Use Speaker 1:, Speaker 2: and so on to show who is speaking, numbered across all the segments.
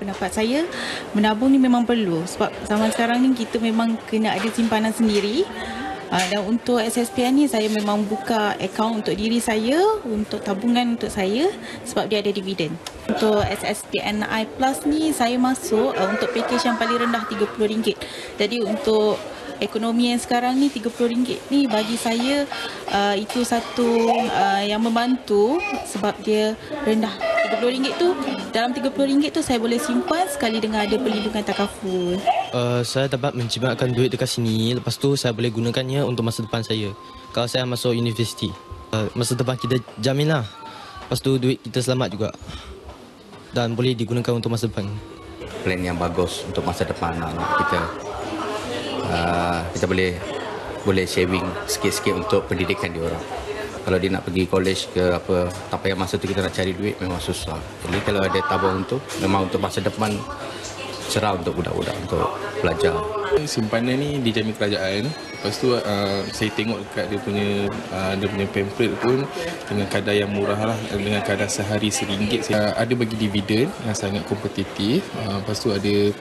Speaker 1: pendapat saya, menabung ni memang perlu. Sebab zaman sekarang ni kita memang kena ada simpanan sendiri. Dan untuk SSPN ni saya memang buka akaun untuk diri saya, untuk tabungan untuk saya sebab dia ada dividen. Untuk SSPNI Plus ni saya masuk untuk package yang paling rendah RM30. Jadi untuk ekonomi yang sekarang ni RM30 ni bagi saya itu satu yang membantu sebab dia rendah. RM30 tu, dalam RM30 tu saya boleh simpan sekali dengan ada perlindungan takaful.
Speaker 2: Saya dapat menjimatkan duit dekat sini, lepas tu saya boleh gunakannya untuk masa depan saya. Kalau saya masuk universiti, masa depan kita jamin lah. Lepas tu duit kita selamat juga dan boleh digunakan untuk masa depan.
Speaker 3: Plan yang bagus untuk masa depan kita. Kita boleh saving sikit-sikit untuk pendidikan dia orang. Kalau dia nak pergi college ke apa, tak payah masa tu kita nak cari duit memang susah. Jadi kalau ada tabung tu memang untuk masa depan cerah untuk budak-budak untuk belajar.
Speaker 4: Simpanan ni dijamin kerajaan. Lepas tu saya tengok dekat dia punya pamphlet pun dengan kadar yang murah lah, dengan kadar sehari RM1. Ada bagi dividen yang sangat kompetitif. Lepas tu ada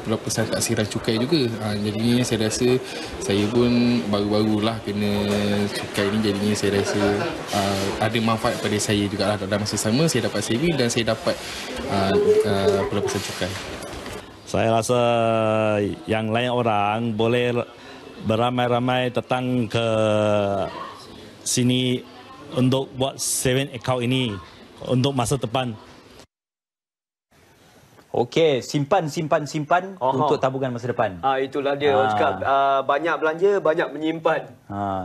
Speaker 4: pula pesan taksiran cukai juga. Jadinya saya rasa saya pun baru-barulah kena cukai ni, jadinya saya rasa ada manfaat pada saya juga lah. Dalam masa sama saya dapat saving dan saya dapat pelepasan cukai.
Speaker 5: Saya rasa yang lain orang boleh beramai-ramai datang ke sini untuk buat saving account ini untuk masa depan.
Speaker 6: Okey, simpan untuk tabungan masa depan.
Speaker 7: Itulah dia. Orang cakap banyak belanja, banyak menyimpan.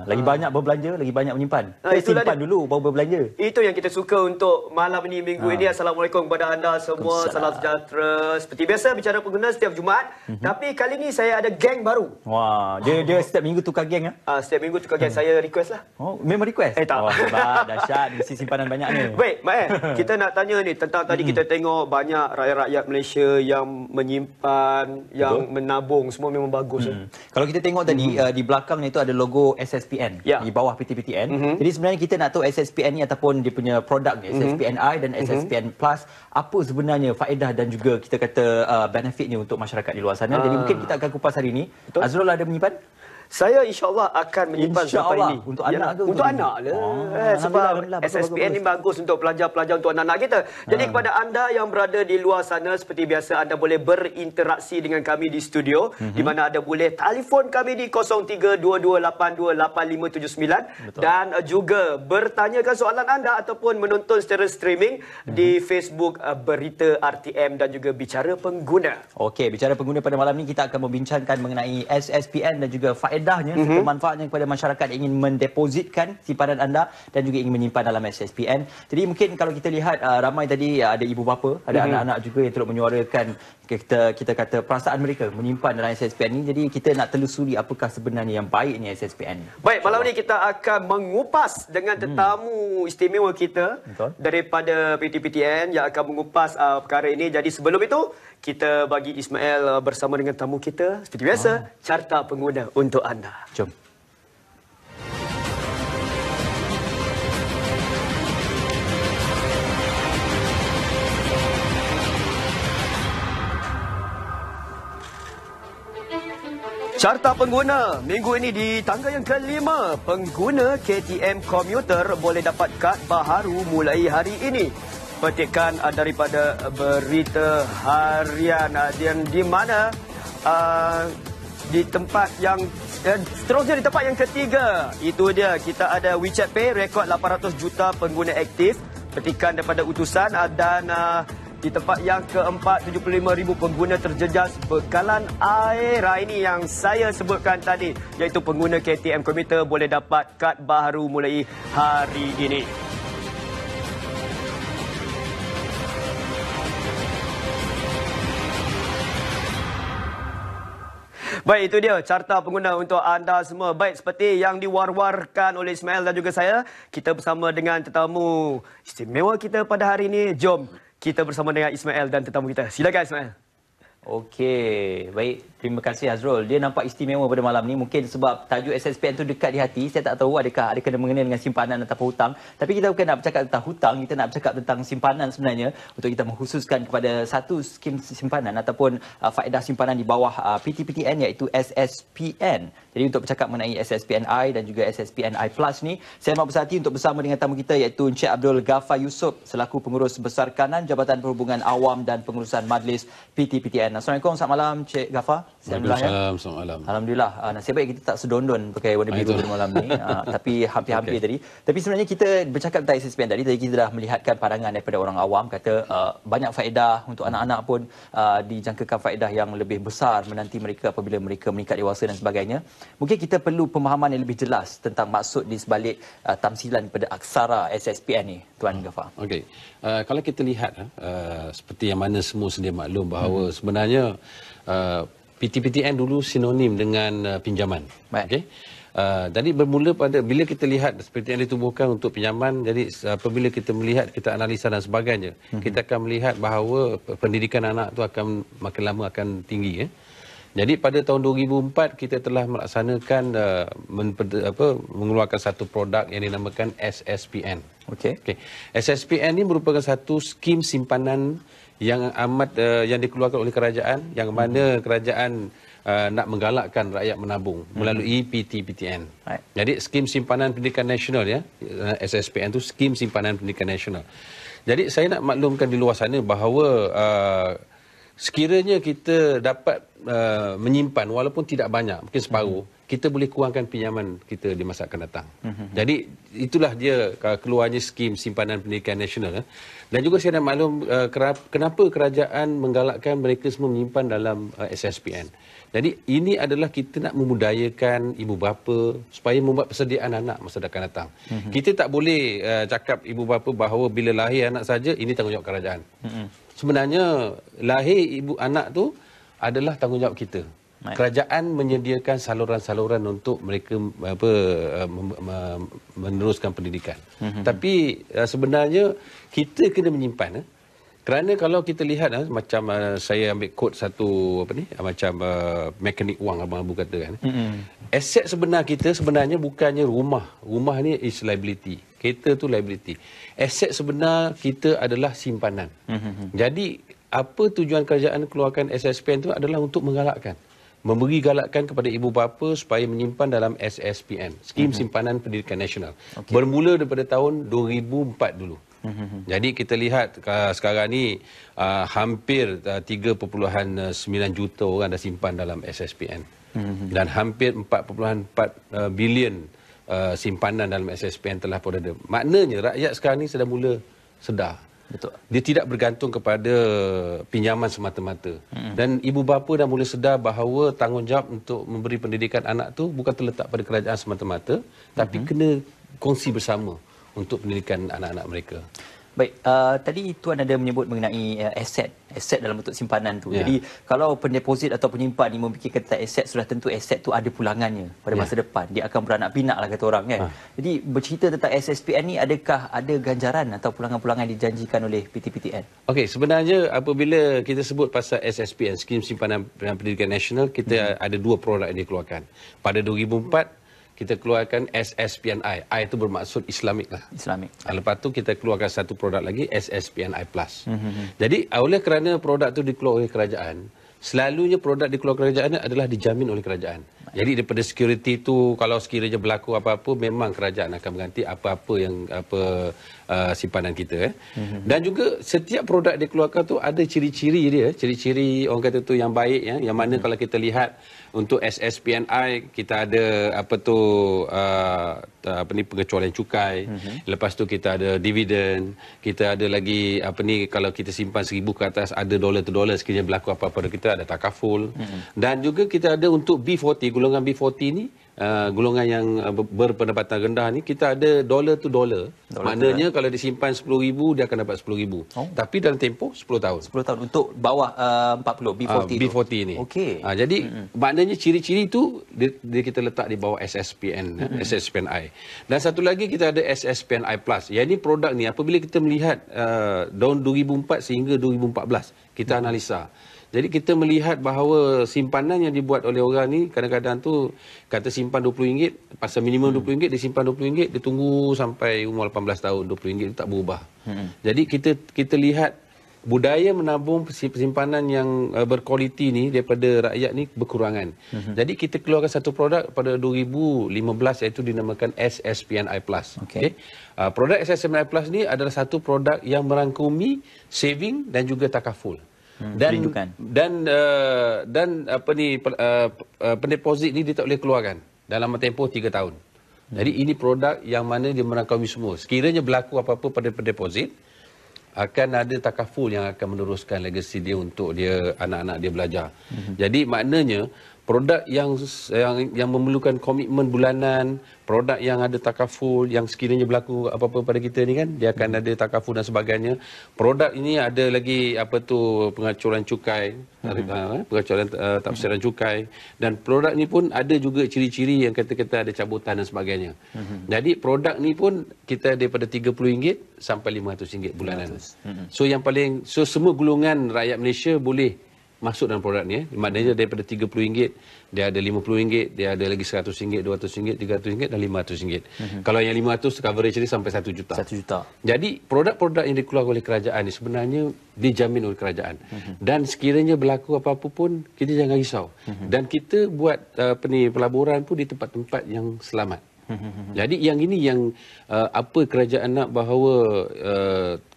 Speaker 6: Lagi banyak berbelanja, lagi banyak menyimpan.
Speaker 7: Itulah
Speaker 6: simpan dulu baru berbelanja.
Speaker 7: Itu yang kita suka untuk malam ini, minggu ini. Assalamualaikum kepada anda semua. Salam sejahtera. Seperti biasa bicara pengguna setiap Jumaat. Tapi kali ni saya ada geng baru.
Speaker 6: Wah, dia setiap minggu tukar geng
Speaker 7: setiap minggu tukar geng. Saya request lah.
Speaker 6: Oh, memang request?
Speaker 7: Tak.
Speaker 6: Oh, hebat, dahsyat. Mesti simpanan banyak ni.
Speaker 7: Baik, Mak kita nak tanya ni tentang tadi kita tengok banyak rakyat-rakyat Malaysia yang menyimpan, yang menabung, semua memang bagus.
Speaker 6: Kalau kita tengok tadi di belakangnya itu ada logo SSPN di bawah PTPTN. Jadi sebenarnya kita nak tahu SSPN ni ataupun dia punya produk ni, SSPNI dan SSPN Plus, apa sebenarnya faedah dan juga kita kata benefitnya untuk masyarakat di luar sana. Jadi mungkin kita akan kupas hari ini. Betul? Azrul ada menyimpan?
Speaker 7: Saya insya-Allah akan menyimpan sampai ini.
Speaker 6: Untuk anak ke?
Speaker 7: Untuk anak lah. Sebab SSPN ni bagus untuk pelajar-pelajar, untuk anak-anak kita. Jadi kepada anda yang berada di luar sana, seperti biasa anda boleh berinteraksi dengan kami di studio, di mana anda boleh telefon kami di 0322828579 dan juga bertanyakan soalan anda ataupun menonton secara streaming di Facebook Berita RTM dan juga Bicara Pengguna.
Speaker 6: Okey, Bicara Pengguna pada malam ni kita akan membincangkan mengenai SSPN dan juga faedahnya serta manfaatnya kepada masyarakat yang ingin mendepositkan simpanan anda dan juga ingin menyimpan dalam SSPN. Jadi mungkin kalau kita lihat ramai tadi ada ibu bapa, ada anak-anak juga yang turut menyuarakan kita kata perasaan mereka menyimpan dalam SSPN ni. Jadi kita nak telusuri apakah sebenarnya yang baiknya SSPN.
Speaker 7: Baik, malam ni kita akan mengupas dengan tetamu istimewa kita daripada PTPTN yang akan mengupas perkara ini. Jadi sebelum itu kita bagi Ismail bersama dengan tamu kita seperti biasa carta pengguna untuk anda.
Speaker 6: Jom.
Speaker 7: Carta pengguna minggu ini di tangga yang kelima. Pengguna KTM komuter boleh dapat kad baharu mulai hari ini. Petikan daripada Berita Harian yang di mana di tempat yang seterusnya di tempat yang ketiga, itu dia kita ada WeChat Pay rekod 800 juta pengguna aktif. Petikan daripada utusan dan di tempat yang keempat 75,000 pengguna terjejas bekalan air. Ini yang saya sebutkan tadi, iaitu pengguna KTM komuter boleh dapat kad baharu mulai hari ini. Baik, itu dia carta pengguna untuk anda semua. Baik, seperti yang diwar-warkan oleh Ismail dan juga saya, kita bersama dengan tetamu istimewa kita pada hari ini. Jom kita bersama dengan Ismail dan tetamu kita. Silakan Ismail.
Speaker 6: Okey, baik. Terima kasih Azrul. Dia nampak istimewa pada malam ni. Mungkin sebab tajuk SSPN tu dekat di hati. Saya tak tahu adakah ada kena mengenai dengan simpanan ataupun hutang. Tapi kita bukan nak bercakap tentang hutang. Kita nak bercakap tentang simpanan sebenarnya. Untuk kita mengkhususkan kepada satu skim simpanan ataupun faedah simpanan di bawah PTPTN iaitu SSPN. Jadi untuk bercakap mengenai SSPNI dan juga SSPNI Plus ni, saya amat berhati untuk bersama dengan tamu kita iaitu Encik Abdul Ghaffar Yusof selaku Pengurus Besar Kanan Jabatan Perhubungan Awam dan Pengurusan Majlis PTPTN. Assalamualaikum, selamat malam Encik Ghaffar.
Speaker 8: Waalaikumsalam, selamat malam.
Speaker 6: Alhamdulillah. Nasib baik kita tak sedondon pakai warna biru pada malam ni. Tapi hampir-hampir tadi. Tapi sebenarnya kita bercakap tentang SSPN tadi kita dah melihatkan pandangan daripada orang awam kata banyak faedah untuk anak-anak pun dijangkakan faedah yang lebih besar menanti mereka apabila mereka meningkat dewasa dan sebagainya. Mungkin kita perlu pemahaman yang lebih jelas tentang maksud di sebalik tamsilan pada aksara SSPN ni, Tuan Ghaffar.
Speaker 8: Okey. Kalau kita lihat seperti yang mana semua sedia maklum bahawa sebenarnya PTPTN dulu sinonim dengan pinjaman. Okey. Jadi bermula pada bila kita lihat seperti yang ditubuhkan untuk pinjaman, jadi apabila kita melihat, kita analisa dan sebagainya, kita akan melihat bahawa pendidikan anak tu akan makin lama akan tinggi. Jadi pada tahun 2004 kita telah melaksanakan mengeluarkan satu produk yang dinamakan SSPN.
Speaker 6: Okey.
Speaker 8: SSPN ini merupakan satu skim simpanan yang amat yang dikeluarkan oleh kerajaan, yang mana kerajaan nak menggalakkan rakyat menabung melalui PTPTN. Jadi skim simpanan pendidikan nasional ya, SSPN itu skim simpanan pendidikan nasional. Jadi saya nak maklumkan di luar sana bahawa sekiranya kita dapat menyimpan walaupun tidak banyak, mungkin separuh, kita boleh kurangkan pinjaman kita di masa akan datang. Jadi itulah dia keluarnya skim simpanan pendidikan nasional. Dan juga saya nak maklum kenapa kerajaan menggalakkan mereka semua menyimpan dalam SSPN. Jadi ini adalah kita nak memudayakan ibu bapa supaya membuat persediaan anak masa akan datang. Kita tak boleh cakap ibu bapa bahawa bila lahir anak saja ini tanggungjawab kerajaan. Sebenarnya lahir ibu anak tu adalah tanggungjawab kita. Kerajaan menyediakan saluran-saluran untuk mereka meneruskan pendidikan. Tapi sebenarnya kita kena menyimpan. Kerana kalau kita lihat macam saya ambil kod satu macam mekanik wang abang Abu kata kan. Aset sebenar kita sebenarnya bukannya rumah. Rumah ni is liability. Kereta tu liability. Aset sebenar kita adalah simpanan. Jadi apa tujuan kerajaan keluarkan SSPN itu adalah untuk menggalakkan. Memberi galakan kepada ibu bapa supaya menyimpan dalam SSPN, Skim Simpanan Pendidikan Nasional. Bermula daripada tahun 2004 dulu. Jadi kita lihat sekarang ni hampir 3.9 juta orang dah simpan dalam SSPN. Dan hampir 4.4 bilion simpanan dalam SSPN telah pun ada. Maknanya rakyat sekarang ni sudah mula sedar. Betul. Dia tidak bergantung kepada pinjaman semata-mata. Dan ibu bapa dah mula sedar bahawa tanggungjawab untuk memberi pendidikan anak tu bukan terletak pada kerajaan semata-mata, tapi kena kongsi bersama untuk pendidikan anak-anak mereka.
Speaker 6: Baik, tadi Tuan ada menyebut mengenai aset dalam bentuk simpanan tu. Jadi kalau pendeposit atau penyimpan ni memikirkan tentang aset, sudah tentu aset tu ada pulangannya pada masa depan. Dia akan beranak pinak lah kata orang kan. Jadi bercerita tentang SSPN ni, adakah ada ganjaran atau pulangan-pulangan dijanjikan oleh PTPTN?
Speaker 8: Okey, sebenarnya apabila kita sebut pasal SSPN, Skim Simpanan Pendidikan Nasional, kita ada dua produk yang dikeluarkan. Pada 2004 kita keluarkan SSPNI. I itu bermaksud Islamik lah.
Speaker 6: Islamik.
Speaker 8: Lepas tu kita keluarkan satu produk lagi, SSPNI Plus. Jadi oleh kerana produk tu dikeluarkan oleh kerajaan, selalunya produk dikeluarkan kerajaan adalah dijamin oleh kerajaan. Jadi daripada security tu, kalau sekiranya berlaku apa-apa, memang kerajaan akan mengganti apa-apa yang simpanan kita. Dan juga setiap produk dikeluarkan tu ada ciri-ciri dia. Ciri-ciri orang kata tu yang baik, yang mana kalau kita lihat untuk SSPNI kita ada pengecualian cukai. Lepas tu kita ada dividen. Kita ada lagi kalau kita simpan 1,000 ke atas ada dollar to dollar, sekiranya berlaku apa-apa kita ada takaful. Dan juga kita ada untuk B40, golongan B40 ni, golongan yang berpendapatan rendah ni, kita ada dollar to dollar. Maknanya kalau disimpan 10,000 dia akan dapat 10,000. Tapi dalam tempoh 10 tahun.
Speaker 6: 10 tahun untuk bawah 40 B40
Speaker 8: B40 ni.
Speaker 6: Okey.
Speaker 8: Jadi maknanya ciri-ciri tu dia kita letak di bawah SSPN, SSPNI. Dan satu lagi kita ada SSPNI Plus. Yang ini produk ni apabila kita melihat tahun 2004 sehingga 2014 kita analisa. Jadi kita melihat bahawa simpanan yang dibuat oleh orang ni kadang-kadang tu kata simpan RM20, pasal minimum RM20, dia simpan RM20, dia tunggu sampai umur 18 tahun, RM20 tak berubah. Jadi kita lihat budaya menabung simpanan yang berkualiti ni daripada rakyat ni berkurangan. Jadi kita keluarkan satu produk pada 2015 iaitu dinamakan SSPNI Plus. Okay. Produk SSPNI Plus ni adalah satu produk yang merangkumi saving dan juga takaful. Dan pendeposit ni dia tak boleh keluarkan dalam tempoh 3 tahun. Jadi ini produk yang mana dia merangkumi semua. Sekiranya berlaku apa-apa pada pendeposit, akan ada takaful yang akan meneruskan legasi dia untuk dia anak-anak dia belajar. Jadi maknanya produk yang memerlukan komitmen bulanan, produk yang ada takaful, yang sekiranya berlaku apa-apa pada kita ni kan, dia akan ada takaful dan sebagainya. Produk ini ada lagi pengacuran cukai, pengacuran tafsiran cukai, dan produk ni pun ada juga ciri-ciri yang kata-kata ada cabutan dan sebagainya. Jadi produk ni pun kita daripada RM30 sampai RM500 bulanan. So semua golongan rakyat Malaysia boleh masuk dalam produk ni. Maknanya daripada RM30, dia ada RM50, dia ada lagi RM100, RM200, RM300 dan RM500. Kalau yang RM500 coverage dia sampai RM1 juta.
Speaker 6: RM1 juta.
Speaker 8: Jadi produk-produk yang dikeluarkan oleh kerajaan ni sebenarnya dijamin oleh kerajaan. Dan sekiranya berlaku apa-apa pun, kita jangan risau. Dan kita buat pelaburan pun di tempat-tempat yang selamat. Jadi yang ini yang apa kerajaan nak bahawa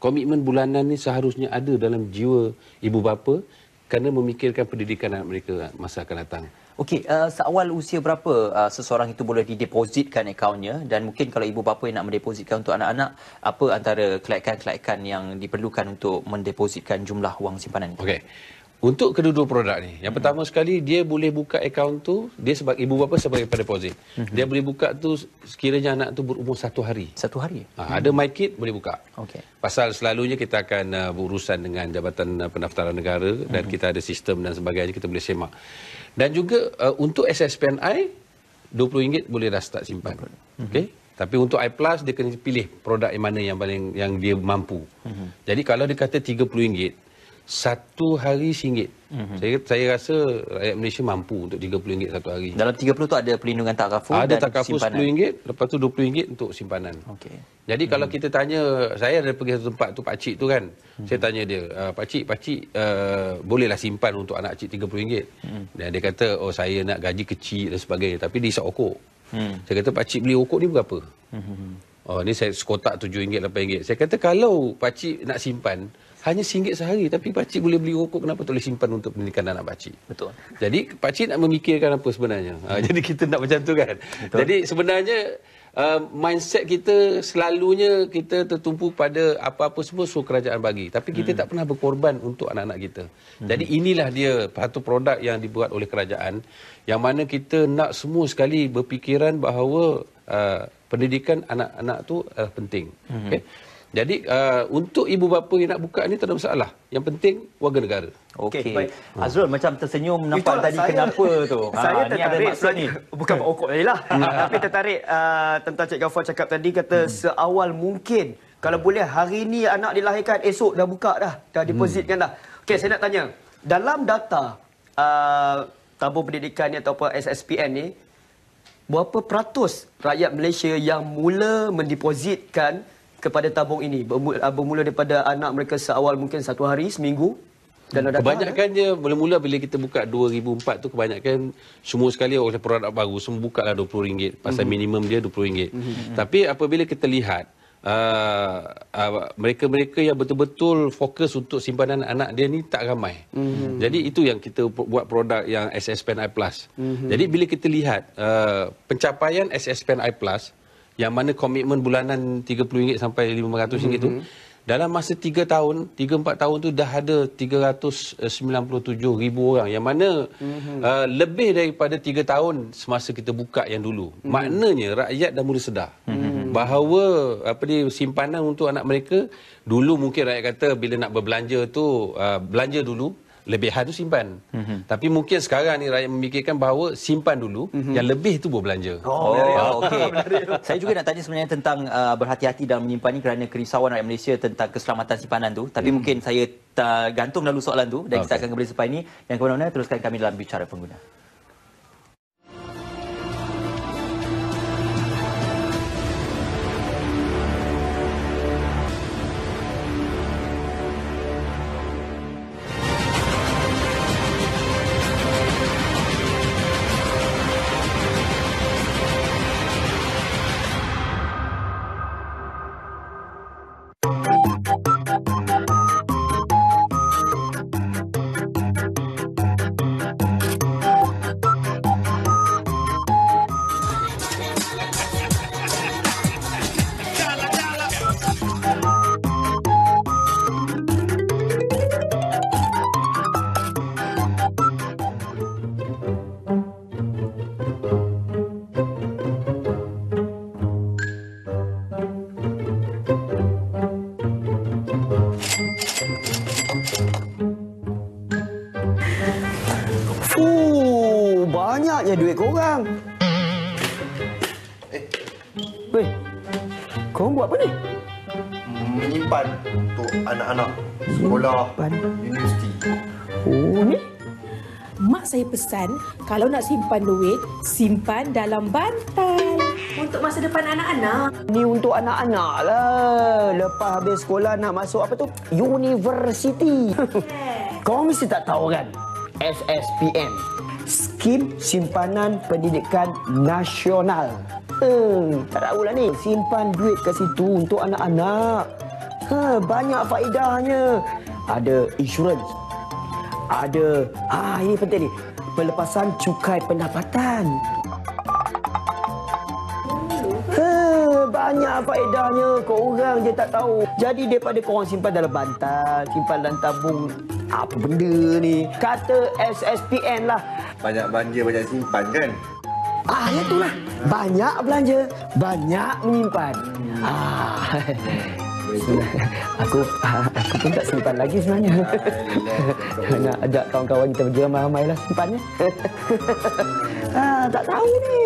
Speaker 8: komitmen bulanan ni seharusnya ada dalam jiwa ibu bapa kerana memikirkan pendidikan anak mereka masa akan datang.
Speaker 6: Okey, seawal usia berapa seseorang itu boleh didepositkan akaunnya, dan mungkin kalau ibu bapa yang nak mendepositkan untuk anak-anak, apa antara kelaikan-kelaikan yang diperlukan untuk mendepositkan jumlah wang simpanan itu?
Speaker 8: Okey. Untuk kedua-dua produk ni, yang pertama sekali dia boleh buka akaun tu, dia sebagai ibu bapa sebagai pendeposit. Dia boleh buka tu sekiranya anak tu berumur 1 hari.
Speaker 6: 1 hari?
Speaker 8: Ada MyKid boleh buka.
Speaker 6: Okey.
Speaker 8: Pasal selalunya kita akan berurusan dengan Jabatan Pendaftaran Negara dan kita ada sistem dan sebagainya, kita boleh semak. Dan juga untuk SSPNI, RM20 boleh dah start simpan. Okey. Tapi untuk I Plus dia kena pilih produk yang mana yang dia mampu. Jadi kalau dia kata RM30, 1 hari RM1. Saya rasa rakyat Malaysia mampu untuk RM30 1 hari.
Speaker 6: Dalam 30 tu ada pelindungan takaful dan
Speaker 8: takaful RM10, lepas tu RM20 untuk simpanan.
Speaker 6: Okey.
Speaker 8: Jadi kalau kita tanya, saya ada pergi satu tempat tu pakcik tu kan. Saya tanya dia, pakcik bolehlah simpan untuk anak cik RM30. Dan dia kata, oh saya nak gaji kecil dan sebagainya, tapi dia isap okok. Saya kata, pakcik beli okok ni berapa? Oh ni saya sekotak RM7, RM8. Saya kata kalau pakcik nak simpan hanya RM1 sehari, tapi pakcik boleh beli rokok, kenapa tak boleh simpan untuk pendidikan anak pakcik?
Speaker 6: Betul.
Speaker 8: Jadi pakcik nak memikirkan apa sebenarnya? Jadi kita nak macam tu kan. Betul. Jadi sebenarnya mindset kita selalunya kita tertumpu pada apa-apa semua suruh kerajaan bagi, tapi kita tak pernah berkorban untuk anak-anak kita. Jadi inilah dia satu produk yang dibuat oleh kerajaan, yang mana kita nak semua sekali berfikiran bahawa pendidikan anak-anak tu penting. Okay? Jadi untuk ibu bapa yang nak buka ni tak ada masalah. Yang penting warga negara.
Speaker 6: Okey. Baik. Azrul macam tersenyum nampak tadi kenapa tu.
Speaker 7: Saya tertarik
Speaker 6: ni.
Speaker 7: Bukan pokok tadi lah. Tapi tertarik tentang Cik Ghaffar cakap tadi, kata seawal mungkin. Kalau boleh hari ni anak dilahirkan, esok dah buka dah depositkan dah. Okey, saya nak tanya. Dalam data tabung pendidikan ni ataupun SSPN ni, berapa peratus rakyat Malaysia yang mula mendepositkan kepada tabung ini, bermula daripada anak mereka seawal mungkin 1 hari, seminggu? Dan
Speaker 8: kebanyakannya mula-mula bila kita buka 2004 tu, kebanyakan semua sekali oleh produk baru semua buka lah RM20 pasal minimum dia RM20. Tapi apabila kita lihat mereka-mereka yang betul-betul fokus untuk simpanan anak dia ni tak ramai. Jadi itu yang kita buat produk yang SSPNI Plus. Jadi bila kita lihat pencapaian SSPNI Plus, yang mana komitmen bulanan RM30 sampai RM500 tu, dalam masa 3 tahun, 3-4 tahun tu dah ada 397,000 orang, yang mana lebih daripada 3 tahun semasa kita buka yang dulu. Maknanya rakyat dah mula sedar bahawa simpanan untuk anak mereka, dulu mungkin rakyat kata bila nak berbelanja tu belanja dulu, lebihan tu simpan. Tapi mungkin sekarang ni rakyat memikirkan bahawa simpan dulu, yang lebih tu berbelanja.
Speaker 6: Okey. Saya juga nak tanya sebenarnya tentang berhati-hati dalam menyimpan ni kerana kerisauan rakyat Malaysia tentang keselamatan simpanan tu. Tapi mungkin saya gantung dulu soalan tu dan kita akan kembali selepas ini. Yang ke mana-mana, teruskan kami dalam Bicara Pengguna.
Speaker 7: Banyaknya duit korang. Weh, korang buat apa ni?
Speaker 9: Menyimpan untuk anak-anak sekolah, universiti.
Speaker 7: Oh, ni?
Speaker 10: Mak saya pesan, kalau nak simpan duit, simpan dalam bantal. Untuk masa depan anak-anak.
Speaker 7: Ni untuk anak-anak lah. Lepas habis sekolah nak masuk apa tu? Universiti. Korang mesti tak tahu kan? SSPN. Skim Simpanan Pendidikan Nasional. Tak tahulah ni. Simpan duit kat situ untuk anak-anak. Banyak faedahnya. Ada insurans. Ada, ini penting ni. Pelepasan cukai pendapatan. Banyak faedahnya. Korang je tak tahu. Jadi daripada korang simpan dalam bantal, simpan dalam tabung, apa benda ni? Kata SSPN lah.
Speaker 9: Banyak belanja, banyak simpan kan?
Speaker 7: Ya itulah. Banyak belanja, banyak menyimpan. Aku pun tak simpan lagi sebenarnya. Nak ajak kawan-kawan kita pergi ramai-ramai lah simpannya. Tak tahu ni.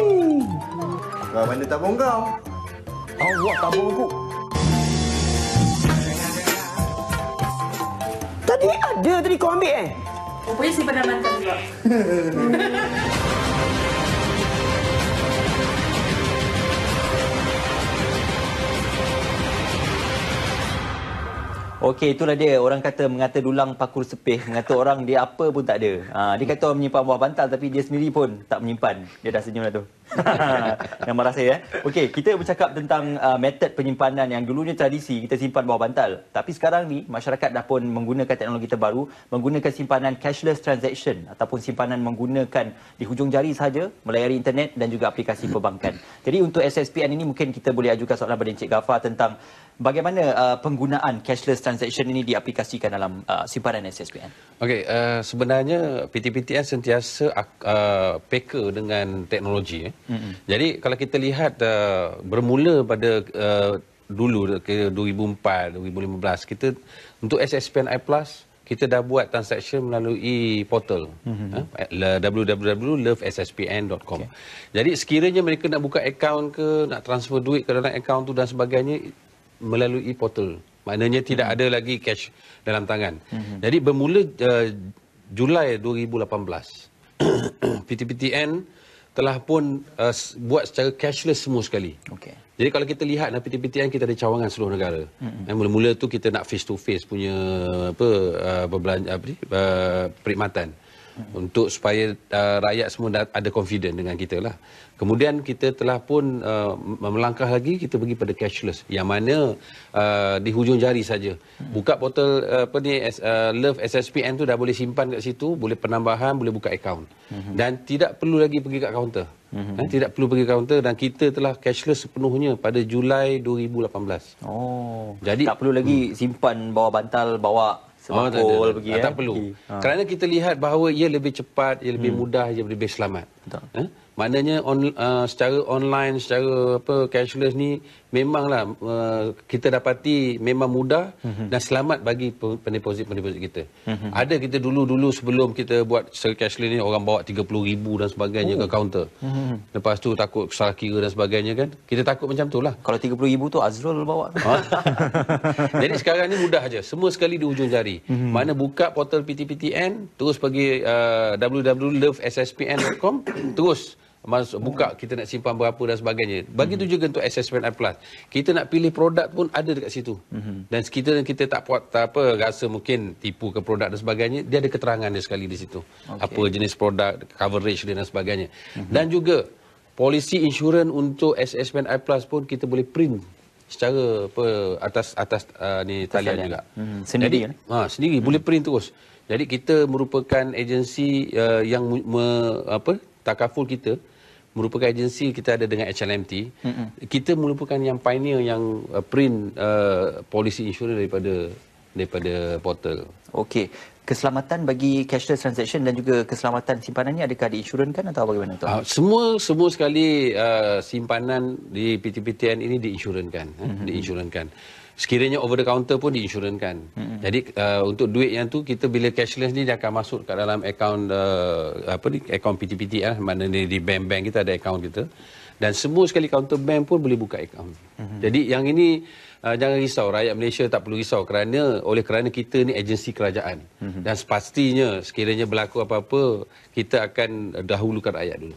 Speaker 9: Kau mana tabung kau?
Speaker 7: Allah, tabung aku. Tadi ada tadi kau ambil
Speaker 10: Rupanya simpan dalam bantal juga.
Speaker 6: Okey, itulah dia. Orang kata mengata dulang pakur sepih. Mengata orang dia apa pun tak ada. Dia kata orang menyimpan bawah bantal tapi dia sendiri pun tak menyimpan. Dia dah senyum dah tu. Yang marah saya. Okey, kita bercakap tentang metod penyimpanan yang dulunya tradisi kita simpan bawah bantal. Tapi sekarang ni masyarakat dah pun menggunakan teknologi terbaru, menggunakan simpanan cashless transaction ataupun simpanan menggunakan di hujung jari sahaja melayari internet dan juga aplikasi perbankan. Jadi untuk SSPN ini mungkin kita boleh ajukan soalan kepada Encik Ghaffar tentang bagaimana penggunaan cashless transaction ini diaplikasikan dalam simpanan SSPN.
Speaker 8: Okey, sebenarnya PTPTN sentiasa peka dengan teknologi. Jadi kalau kita lihat bermula pada dulu ke 2004, 2015, kita untuk SSPN I Plus kita dah buat transaction melalui portal www.lovesspn.com. Jadi sekiranya mereka nak buka akaun ke, nak transfer duit ke dalam akaun tu dan sebagainya melalui portal. Maknanya tidak ada lagi cash dalam tangan. Jadi bermula Julai 2018 PTPTN telah pun buat secara cashless semua sekali. Jadi kalau kita lihat PTPTN kita ada cawangan seluruh negara. Mula-mula tu kita nak face to face punya perkhidmatan untuk supaya rakyat semua ada confident dengan kita lah. Kemudian kita telah pun melangkah lagi, kita pergi pada cashless yang mana di hujung jari saja. Buka portal Love SSPN tu dah boleh simpan kat situ, boleh penambahan, boleh buka akaun. Dan tidak perlu lagi pergi kat kaunter. Tidak perlu pergi kaunter dan kita telah cashless sepenuhnya pada Julai 2018.
Speaker 6: Jadi tak perlu lagi simpan bawah bantal, bawa sebakul pergi.
Speaker 8: Tak perlu. Kerana kita lihat bahawa ia lebih cepat, ia lebih mudah, ia lebih selamat. Maknanya secara online, secara cashless ni memanglah kita dapati memang mudah dan selamat bagi pendeposit kita. Ada kita dulu sebelum kita buat secara cashless ni orang bawa 30,000 dan sebagainya ke kaunter. Lepas tu takut salah kira dan sebagainya kan. Kita takut macam tu lah.
Speaker 6: Kalau 30,000 tu Azrul bawa.
Speaker 8: Jadi sekarang ni mudah aja. Semua sekali di hujung jari. Mana buka portal PTPTN, terus pergi www.lovesspn.com, terus buka kita nak simpan berapa dan sebagainya. Begitu juga untuk SSPN Plus. Kita nak pilih produk pun ada dekat situ. Dan kita tak rasa mungkin tipu ke produk dan sebagainya, dia ada keterangan dia sekali di situ. Apa jenis produk, coverage dia dan sebagainya. Dan juga polisi insurans untuk SSPN Plus pun kita boleh print secara atas ni talian juga.
Speaker 6: Sendiri.
Speaker 8: Jadi, sendiri boleh print terus. Jadi kita merupakan agensi yang takaful kita merupakan agensi kita ada dengan HLMT. Kita merupakan yang pioneer yang print polisi insurans daripada portal.
Speaker 6: Okey. Keselamatan bagi cashless transaction dan juga keselamatan simpanan ni adakah diinsurankan atau bagaimana tu?
Speaker 8: Semua sekali simpanan di PTPTN ini diinsurankan. Diinsurankan. Sekiranya over the counter pun diinsurankan. Jadi untuk duit yang tu kita bila cashless ni dia akan masuk ke dalam akaun akaun PTPT mana di bank kita ada akaun kita. Dan semua sekali counter bank pun boleh buka akaun. Jadi yang ini jangan risau, rakyat Malaysia tak perlu risau kerana kita ni agensi kerajaan. Dan pastinya sekiranya berlaku apa-apa kita akan dahulukan rakyat dulu.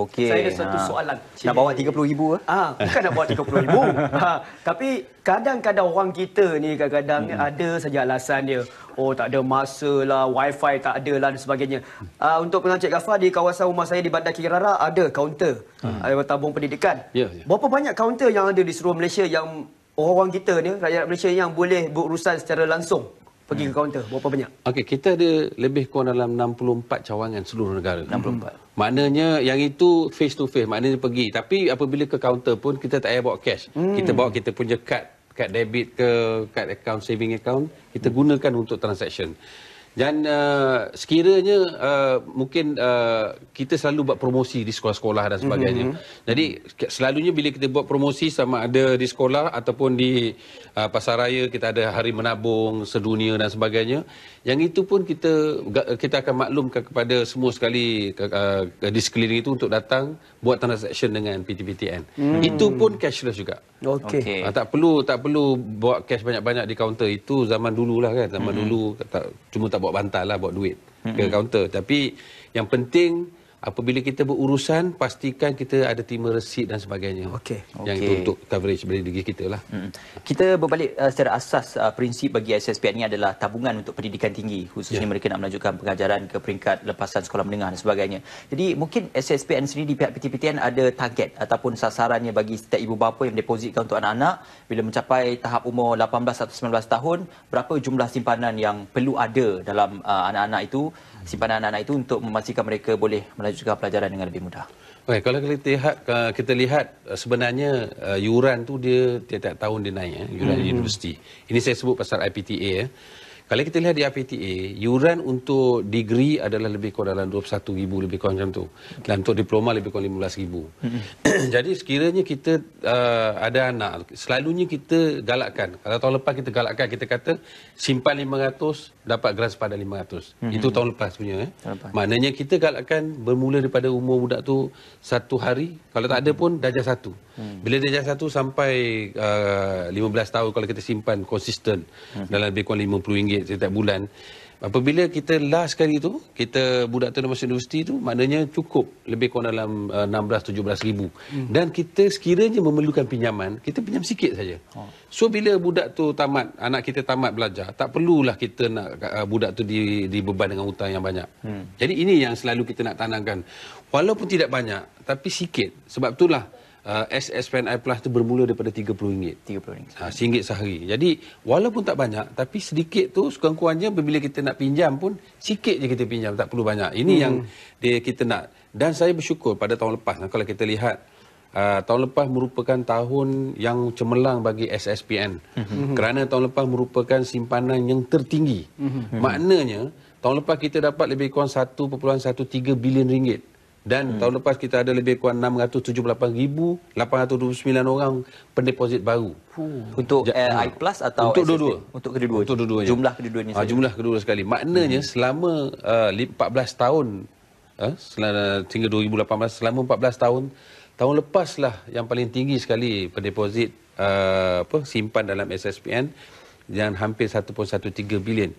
Speaker 7: Okey. Saya ada satu soalan.
Speaker 6: Nak bawa 30,000
Speaker 7: bukan nak bawa 30,000. Tapi kadang-kadang orang kita ni kadang-kadang ada saja alasan dia. Oh, tak ada masa lah, wifi tak ada lah dan sebagainya. Untuk Pengancik Ghaffar, di kawasan rumah saya di Bandar Kirara ada kaunter tabung pendidikan. Berapa banyak kaunter yang ada di seluruh Malaysia yang orang-orang kita ni, rakyat Malaysia yang boleh berurusan secara langsung pergi ke kaunter? Berapa banyak?
Speaker 8: Okey, kita ada lebih kurang dalam 64 cawangan seluruh negara. 64. Maknanya yang itu face to face, maknanya pergi. Tapi apabila ke kaunter pun kita tak payah bawa cash. Kita bawa kita punya kad debit ke kad account, saving account, kita gunakan untuk transaction. Dan sekiranya mungkin kita selalu buat promosi di sekolah-sekolah dan sebagainya. Jadi selalunya bila kita buat promosi sama ada di sekolah ataupun di pasaraya, kita ada hari menabung sedunia dan sebagainya. Yang itu pun kita akan maklumkan kepada semua sekali di sekeliling itu untuk datang buat transaction dengan PTPTN. Itu pun cashless juga.
Speaker 7: Okey.
Speaker 8: Tak perlu bawa cash banyak-banyak di kaunter. Itu zaman dululah kan. Zaman dulu cuma tak bawa bantal lah, bawa duit ke kaunter. Tapi yang penting apabila kita berurusan, pastikan kita ada terima resit dan sebagainya. Yang itu untuk coverage dari diri kita lah.
Speaker 6: Kita berbalik secara asas prinsip bagi SSPN ini adalah tabungan untuk pendidikan tinggi. Khususnya mereka nak melanjutkan pengajaran ke peringkat lepasan sekolah menengah dan sebagainya. Jadi mungkin SSPN sendiri di pihak PTPTN ada target ataupun sasarannya bagi setiap ibu bapa yang depositkan untuk anak-anak. Bila mencapai tahap umur 18 atau 19 tahun, berapa jumlah simpanan yang perlu ada dalam anak-anak itu, simpanan anak-anak itu untuk memastikan mereka boleh melanjutkan pelajaran dengan lebih mudah.
Speaker 8: Okay, kalau kita lihat sebenarnya yuran tu dia tiap-tiap tahun dia naik yuran universiti. Ini saya sebut pasal IPTA. Kalau kita lihat di IPTA, yuran untuk degree adalah lebih kurang dalam 21,000 lebih kurang macam tu. Dan untuk diploma lebih kurang 15,000. Jadi sekiranya kita ada anak, selalunya kita galakkan. Kalau tahun lepas kita galakkan, kita kata simpan 500 dapat grant sepadan 500. Itu tahun lepas punya. Maknanya kita galakkan bermula daripada umur budak tu 1 hari. Kalau tak ada pun darjah 1. Bila darjah 1 sampai 15 tahun kalau kita simpan konsisten dalam lebih kurang RM50 setiap bulan. Apabila kita last kali tu, kita budak tu dah masuk universiti tu, maknanya cukup lebih kurang dalam 16-17 ribu. Dan kita sekiranya memerlukan pinjaman, kita pinjam sikit saja. So bila budak tu tamat, anak kita tamat belajar, tak perlulah kita nak budak tu dibeban dengan hutang yang banyak. Jadi ini yang selalu kita nak tanamkan. Walaupun tidak banyak, tapi sikit. Sebab itulah SSPN Plus tu bermula daripada RM30. RM1 sehari. Jadi walaupun tak banyak, tapi sedikit tu sekurang-kurangnya bila kita nak pinjam pun sikit je kita pinjam, tak perlu banyak. Ini yang kita nak. Dan saya bersyukur pada tahun lepas, kalau kita lihat tahun lepas merupakan tahun yang cemerlang bagi SSPN. Kerana tahun lepas merupakan simpanan yang tertinggi. Maknanya tahun lepas kita dapat lebih kurang RM1.13 bilion Dan tahun lepas kita ada lebih kurang 678,829 orang pendeposit baru.
Speaker 6: Untuk iPlus atau
Speaker 8: untuk
Speaker 6: SSP?
Speaker 8: dua-dua.
Speaker 6: Untuk kedua-dua.
Speaker 8: Untuk dua-duanya.
Speaker 6: Jumlah kedua-duanya saja.
Speaker 8: Jumlah kedua sekali. Maknanya selama 14 tahun sehingga 2018, selama 14 tahun, tahun lepaslah yang paling tinggi sekali pendeposit simpan dalam SSPN yang hampir 1.13 bilion.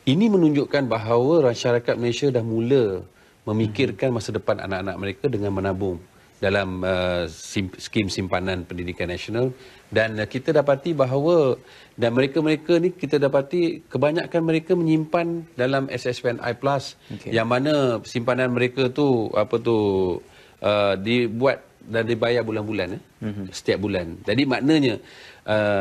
Speaker 8: Ini menunjukkan bahawa masyarakat Malaysia dah mula memikirkan masa depan anak-anak mereka dengan menabung dalam skim simpanan pendidikan nasional. Dan kita dapati bahawa dan mereka-mereka ni kita dapati kebanyakan mereka menyimpan dalam SSPN iPlus, yang mana simpanan mereka tu dibuat dan dibayar bulan-bulan setiap bulan. Jadi maknanya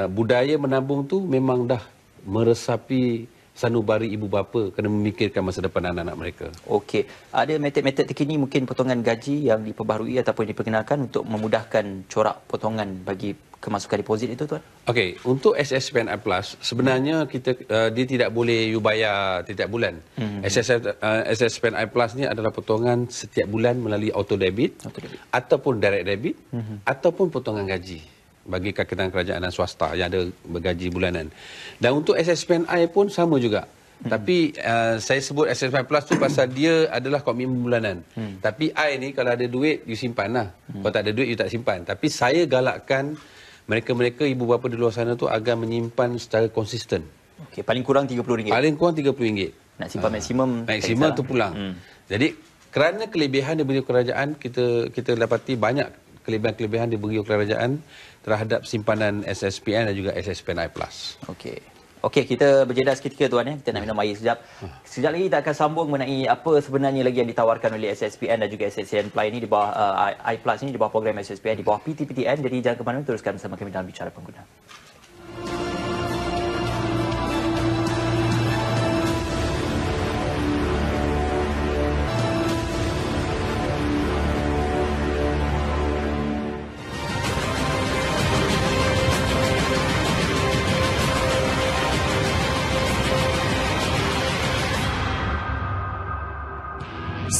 Speaker 8: budaya menabung tu memang dah meresapi sanubari ibu bapa kena memikirkan masa depan anak-anak mereka.
Speaker 6: Okey. Ada metod-metod terkini mungkin potongan gaji yang diperbaharui ataupun diperkenalkan untuk memudahkan corak potongan bagi kemasukan deposit itu, tuan?
Speaker 8: Okey, untuk SSPN iPlus sebenarnya kita dia tidak boleh you bayar setiap bulan. SSPN iPlus ni adalah potongan setiap bulan melalui auto debit ataupun direct debit ataupun potongan gaji bagi kalangan kerajaan dan swasta yang ada bergaji bulanan. Dan untuk SSPNI pun sama juga. Tapi saya sebut SSPN Plus tu pasal dia adalah komitmen bulanan. Tapi I ni kalau ada duit, you simpan lah. Kalau tak ada duit, you tak simpan. Tapi saya galakkan mereka-mereka ibu bapa di luar sana tu agar menyimpan secara konsisten.
Speaker 6: Okey, paling kurang RM30.
Speaker 8: Paling kurang RM30.
Speaker 6: Nak simpan maksimum.
Speaker 8: Maksimum tu pulang. Jadi kerana kelebihan diberi kerajaan, kita dapati banyak kelebihan-kelebihan diberi kerajaan terhadap simpanan SSPN dan juga SSPN iPlus.
Speaker 6: Okey, kita berjeda seketika, tuan, ya. Kita nak minum air sekejap. Sekejap lagi kita akan sambung mengenai apa sebenarnya lagi yang ditawarkan oleh SSPN dan juga SSPN Plus ini di bawah iPlus ini di bawah program SSPN di bawah PTPTN. Jadi jangan ke mana-mana, teruskan bersama kami dalam Bicara Pengguna.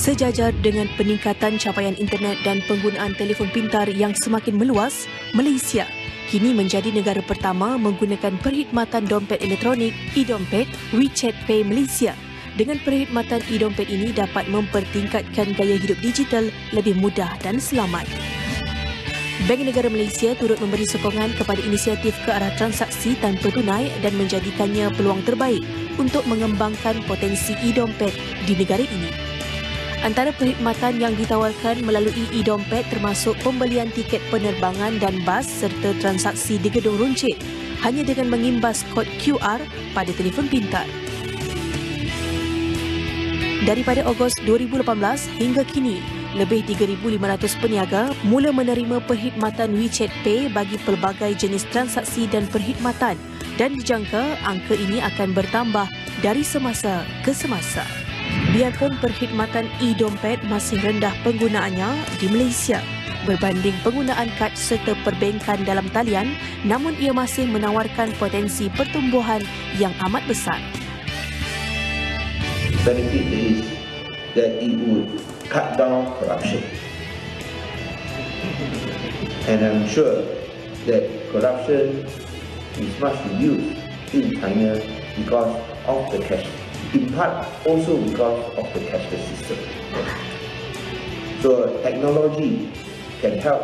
Speaker 10: Sejajar dengan peningkatan capaian internet dan penggunaan telefon pintar yang semakin meluas, Malaysia kini menjadi negara pertama menggunakan perkhidmatan dompet elektronik e-Dompet WeChat Pay Malaysia. Dengan perkhidmatan e-Dompet ini dapat mempertingkatkan gaya hidup digital lebih mudah dan selamat. Bank Negara Malaysia turut memberi sokongan kepada inisiatif ke arah transaksi tanpa tunai dan menjadikannya peluang terbaik untuk mengembangkan potensi e-Dompet di negara ini. Antara perkhidmatan yang ditawarkan melalui e-Dompet termasuk pembelian tiket penerbangan dan bas serta transaksi di gedung runcit hanya dengan mengimbas kod QR pada telefon pintar. Daripada Ogos 2018 hingga kini, lebih 3,500 peniaga mula menerima perkhidmatan WeChat Pay bagi pelbagai jenis transaksi dan perkhidmatan dan dijangka angka ini akan bertambah dari semasa ke semasa. Biarpun perkhidmatan e-Dompet masih rendah penggunaannya di Malaysia berbanding penggunaan kad serta perbankan dalam talian, namun ia masih menawarkan potensi pertumbuhan yang amat besar.
Speaker 11: Benefit is that it would cut down corruption. And I'm sure that corruption is much reduced in China because of the cash. In part also because of the cashless system. So technology can help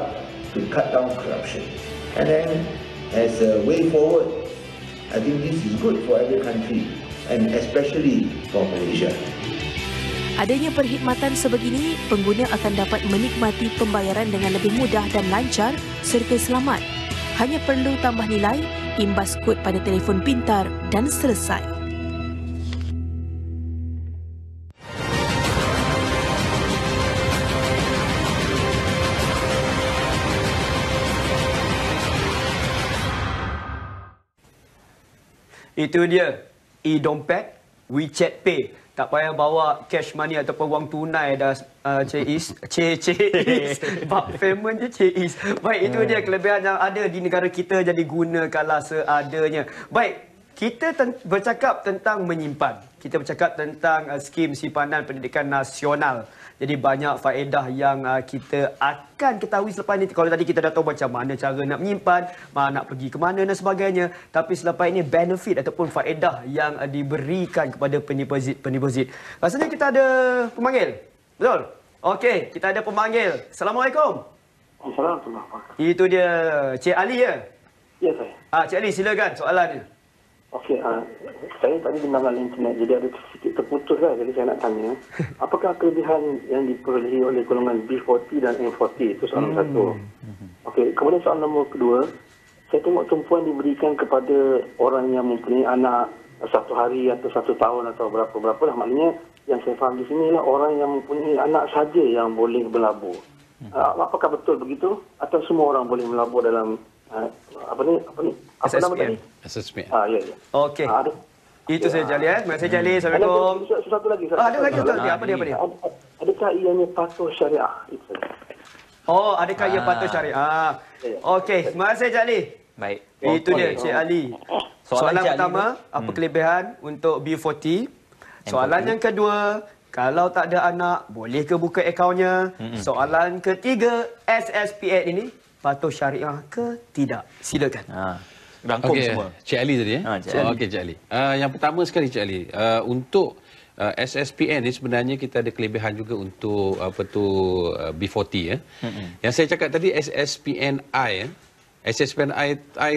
Speaker 11: to cut down corruption. And then as a way forward, I think this is good for every country and especially for Malaysia.
Speaker 10: Adanya perkhidmatan sebegini, pengguna akan dapat menikmati pembayaran dengan lebih mudah dan lancar serta selamat. Hanya perlu tambah nilai, imbas kod pada telefon pintar dan selesai.
Speaker 7: Itu dia, e-Dompet, WeChat Pay. Tak payah bawa cash money ataupun wang tunai dah, Is. Bab payment je Is. Baik, itu dia kelebihan yang ada di negara kita, jadi gunakanlah seadanya. Baik, kita bercakap tentang menyimpan. Kita bercakap tentang skim simpanan pendidikan nasional. Jadi banyak faedah yang kita akan ketahui selepas ini. Kalau tadi kita dah tahu macam mana cara nak menyimpan, mana nak pergi ke mana dan sebagainya. Tapi selepas ini benefit ataupun faedah yang diberikan kepada pendeposit. Rasanya kita ada pemanggil. Betul? Okey, kita ada pemanggil. Assalamualaikum.
Speaker 12: Assalamualaikum.
Speaker 7: Itu dia Cik Ali ya?
Speaker 12: Ya, saya.
Speaker 7: Cik Ali, silakan soalannya.
Speaker 12: Okey, saya tadi dengar dalam internet, jadi ada sedikit terputus lah. Jadi saya nak tanya, apakah kelebihan yang diperolehi oleh golongan B40 dan M40? Itu soalan satu. Okey, kemudian soalan nombor kedua, saya tengok tumpuan diberikan kepada orang yang mempunyai anak 1 hari atau 1 tahun atau berapa-berapa lah. Maknanya yang saya faham di sini lah orang yang mempunyai anak saja yang boleh berlabur. Apakah betul begitu? Atau semua orang boleh melabur dalam apa nama tadi?
Speaker 8: SSPN.
Speaker 12: Ya.
Speaker 7: Okey. Itu saya Jali. Terima kasih Jali. Assalamualaikum.
Speaker 12: Satu lagi.
Speaker 7: Ada lagi satu lagi. Apa dia?
Speaker 12: Adakah ianya patuh syariah? Itu.
Speaker 7: Oh, adakah ia patuh syariah? Okey, terima kasih Jali.
Speaker 6: Baik.
Speaker 7: Itu dia Cik Ali. Soalan pertama, apa kelebihan untuk B40? Soalan yang kedua, kalau tak ada anak, boleh ke buka akaunnya? Soalan ketiga, SSPN ini patuh syariah ke tidak? Silakan.
Speaker 6: Rangkum semua.
Speaker 8: Cik Ali tadi Okey Cik Ali. Yang pertama sekali Cik Ali, untuk SSPN ni sebenarnya kita ada kelebihan juga untuk B40 ya. Yang saya cakap tadi SSPNI SSPNI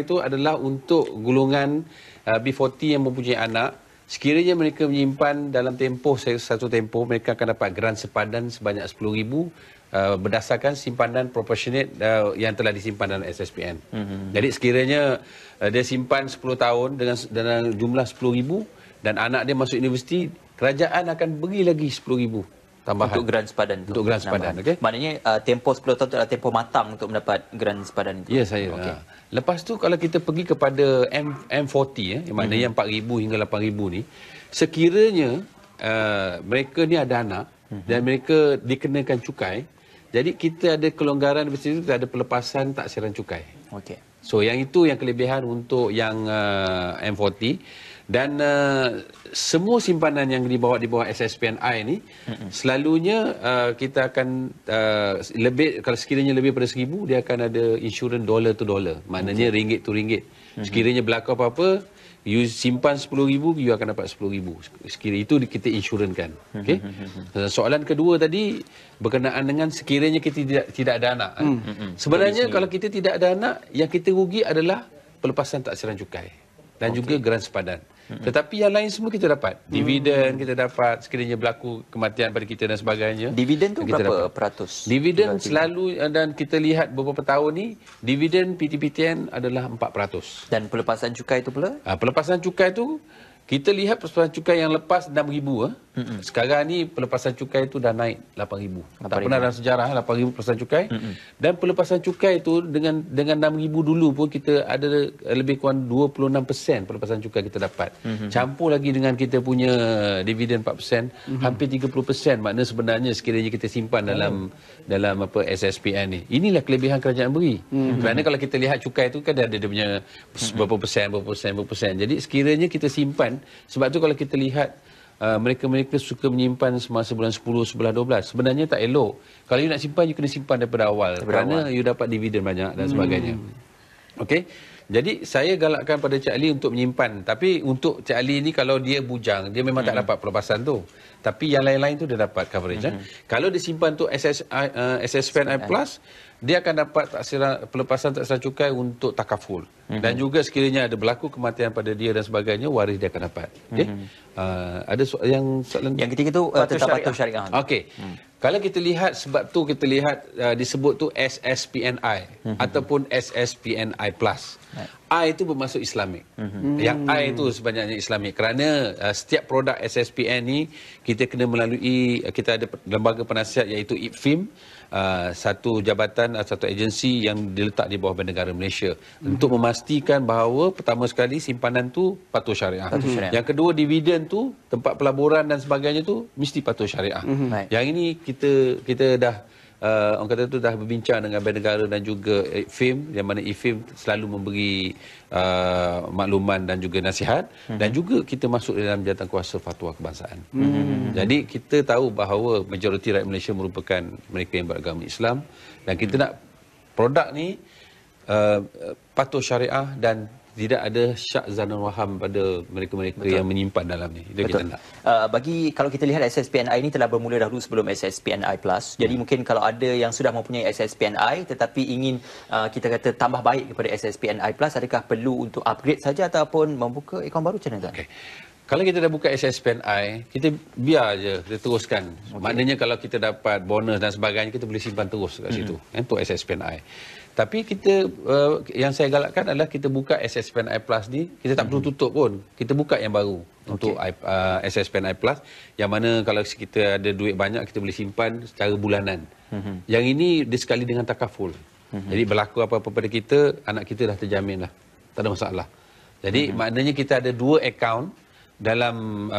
Speaker 8: itu adalah untuk golongan B40 yang mempunyai anak. Sekiranya mereka menyimpan dalam satu tempoh, mereka akan dapat geran sepadan sebanyak 10,000 berdasarkan simpanan proportionate yang telah disimpan dalam SSPN. Jadi sekiranya dia simpan 10 tahun dengan jumlah 10,000 dan anak dia masuk universiti, kerajaan akan beri lagi 10,000 tambahan.
Speaker 6: Untuk geran sepadan.
Speaker 8: Untuk geran sepadan. Okay?
Speaker 6: Maknanya tempoh 10 tahun itu adalah tempoh matang untuk mendapat geran sepadan itu.
Speaker 8: Ya, saya. Okay. Lepas tu kalau kita pergi kepada M40 yang maknanya 4,000 hingga 8,000 ni, sekiranya mereka ni ada anak dan mereka dikenakan cukai, jadi kita ada kelonggaran di situ, kita ada pelepasan taksiran cukai.
Speaker 6: Okey.
Speaker 8: So yang itu yang kelebihan untuk yang M40 dan semua simpanan yang di bawah SSPNI ni selalunya kita akan lebih, kalau sekiranya lebih pada 1,000 dia akan ada insurans dollar to dollar, maknanya ringgit to ringgit. Sekiranya berlaku apa-apa, you simpan 10,000, you akan dapat 10,000. Sekiranya itu kita insurankan. Okey. Soalan kedua tadi berkenaan dengan sekiranya kita tidak ada anak. Sebenarnya kalau kita tidak ada anak, yang kita rugi adalah pelepasan taksiran cukai dan juga geran sepadan. Tetapi yang lain semua kita dapat. Dividen kita dapat sekiranya berlaku kematian pada kita dan sebagainya.
Speaker 6: Dividen tu berapa peratus?
Speaker 8: Dividen selalu, dan kita lihat beberapa tahun ni, dividen PTPTN adalah 4%.
Speaker 6: Dan pelepasan cukai itu pula?
Speaker 8: Pelepasan cukai tu, kita lihat pelepasan cukai yang lepas 6,000. Sekarang ni pelepasan cukai itu dah naik 8,000. Tak pernah dalam sejarah 8,000 pelepasan cukai. Dan pelepasan cukai itu dengan 6,000 dulu pun kita ada lebih kurang 26% pelepasan cukai kita dapat. Campur lagi dengan kita punya dividen 4%, hampir 30%. Maknanya sebenarnya sekiranya kita simpan dalam SSPN ni. Inilah kelebihan kerajaan beri. Kerana kalau kita lihat cukai itu kan ada dia punya berapa persen. Jadi sekiranya kita simpan, sebab tu kalau kita lihat mereka suka menyimpan semasa bulan 10, 11, 12. Sebenarnya tak elok. Kalau you nak simpan, you kena simpan daripada awal. Kerana you dapat dividen banyak dan sebagainya. Okey. Jadi saya galakkan pada Cik Ali untuk menyimpan. Tapi untuk Cik Ali ni kalau dia bujang, dia memang tak dapat pelepasan tu. Tapi yang lain-lain tu dia dapat coverage. Kalau dia simpan tu SSPNI Plus, dia akan dapat pelepasan taksiran cukai untuk takaful. Dan juga sekiranya ada berlaku kematian pada dia dan sebagainya, waris dia akan dapat. Okay? Ada soalan
Speaker 6: yang ketiga tu tentang patuh syariah.
Speaker 8: Okey. Kalau kita lihat, sebab tu kita lihat disebut tu SSPNI ataupun SSPNI Plus. I itu bermaksud Islamik. Yang I itu sebenarnya Islamik. Kerana setiap produk SSPN ni kita kena melalui, kita ada lembaga penasihat iaitu IPFIM, satu jabatan, satu agensi yang diletak di bawah negara Malaysia untuk memastikan bahawa pertama sekali simpanan tu patuh syariah. Yang kedua, dividen tu, tempat pelaburan dan sebagainya tu mesti patuh syariah. Yang ini kita dah orang kata tu dah berbincang dengan Bank Negara dan juga IFIM, yang mana IFIM selalu memberi makluman dan juga nasihat, dan juga kita masuk dalam jawatankuasa fatwa kebangsaan. Jadi kita tahu bahawa majoriti rakyat Malaysia merupakan mereka yang beragama Islam, dan kita nak produk ni patuh syariah dan tidak ada syak zan waham pada mereka-mereka yang menyimpan dalam ni. Itu kita nak.
Speaker 6: Bagi kalau kita lihat SSPNI ini telah bermula dahulu sebelum SSPNI Plus. Jadi mungkin kalau ada yang sudah mempunyai SSPNI tetapi ingin kita kata tambah baik kepada SSPNI Plus, adakah perlu untuk upgrade saja ataupun membuka akaun baru macam mana tuan?
Speaker 8: Kalau kita dah buka SSPNI, kita biar je, kita teruskan. Maknanya kalau kita dapat bonus dan sebagainya, kita boleh simpan terus kat situ untuk SSPNI. Tapi kita, yang saya galakkan adalah kita buka SSPNI Plus ni, kita tak perlu tutup pun. Kita buka yang baru untuk SSPNI Plus, yang mana kalau kita ada duit banyak, kita boleh simpan secara bulanan. Yang ini dia sekali dengan takaful. Jadi berlaku apa-apa pada kita, anak kita dah terjamin lah. Tak ada masalah. Jadi maknanya kita ada 2 akaun dalam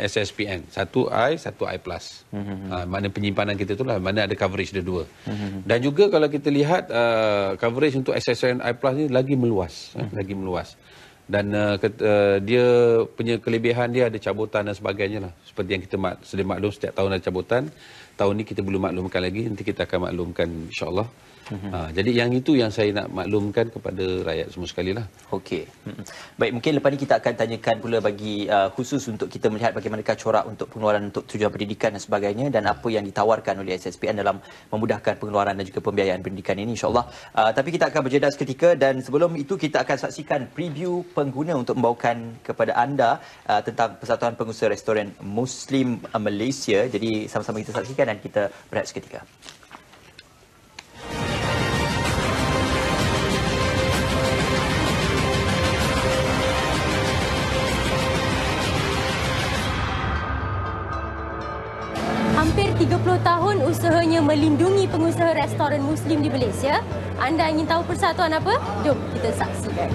Speaker 8: SSPN, satu I plus. Mana penyimpanan kita tu lah, mana ada coverage dia 2. Dan juga kalau kita lihat coverage untuk SSPN I plus ni lagi meluas, lagi meluas. Dan dia punya kelebihan dia ada cabutan dan sebagainya lah. Seperti yang kita sedia maklum, setiap tahun ada cabutan. Tahun ni kita belum maklumkan lagi, nanti kita akan maklumkan insya-Allah. Jadi yang itu yang saya nak maklumkan kepada rakyat semua sekali lah.
Speaker 6: Okey. Baik, mungkin lepas ni kita akan tanyakan pula bagi khusus untuk kita melihat bagaimanakah corak untuk pengeluaran untuk tujuan pendidikan dan sebagainya, dan apa yang ditawarkan oleh SSPN dalam memudahkan pengeluaran dan juga pembiayaan pendidikan ini insya-Allah. Tapi kita akan berjeda seketika, dan sebelum itu kita akan saksikan preview pengguna untuk membawakan kepada anda tentang Persatuan Pengusaha Restoran Muslim Malaysia. Jadi sama-sama kita saksikan dan kita berehat seketika.
Speaker 13: Hampir 30 tahun usahanya melindungi pengusaha restoran Muslim di Malaysia. Anda ingin tahu persatuan apa? Jom kita saksikan.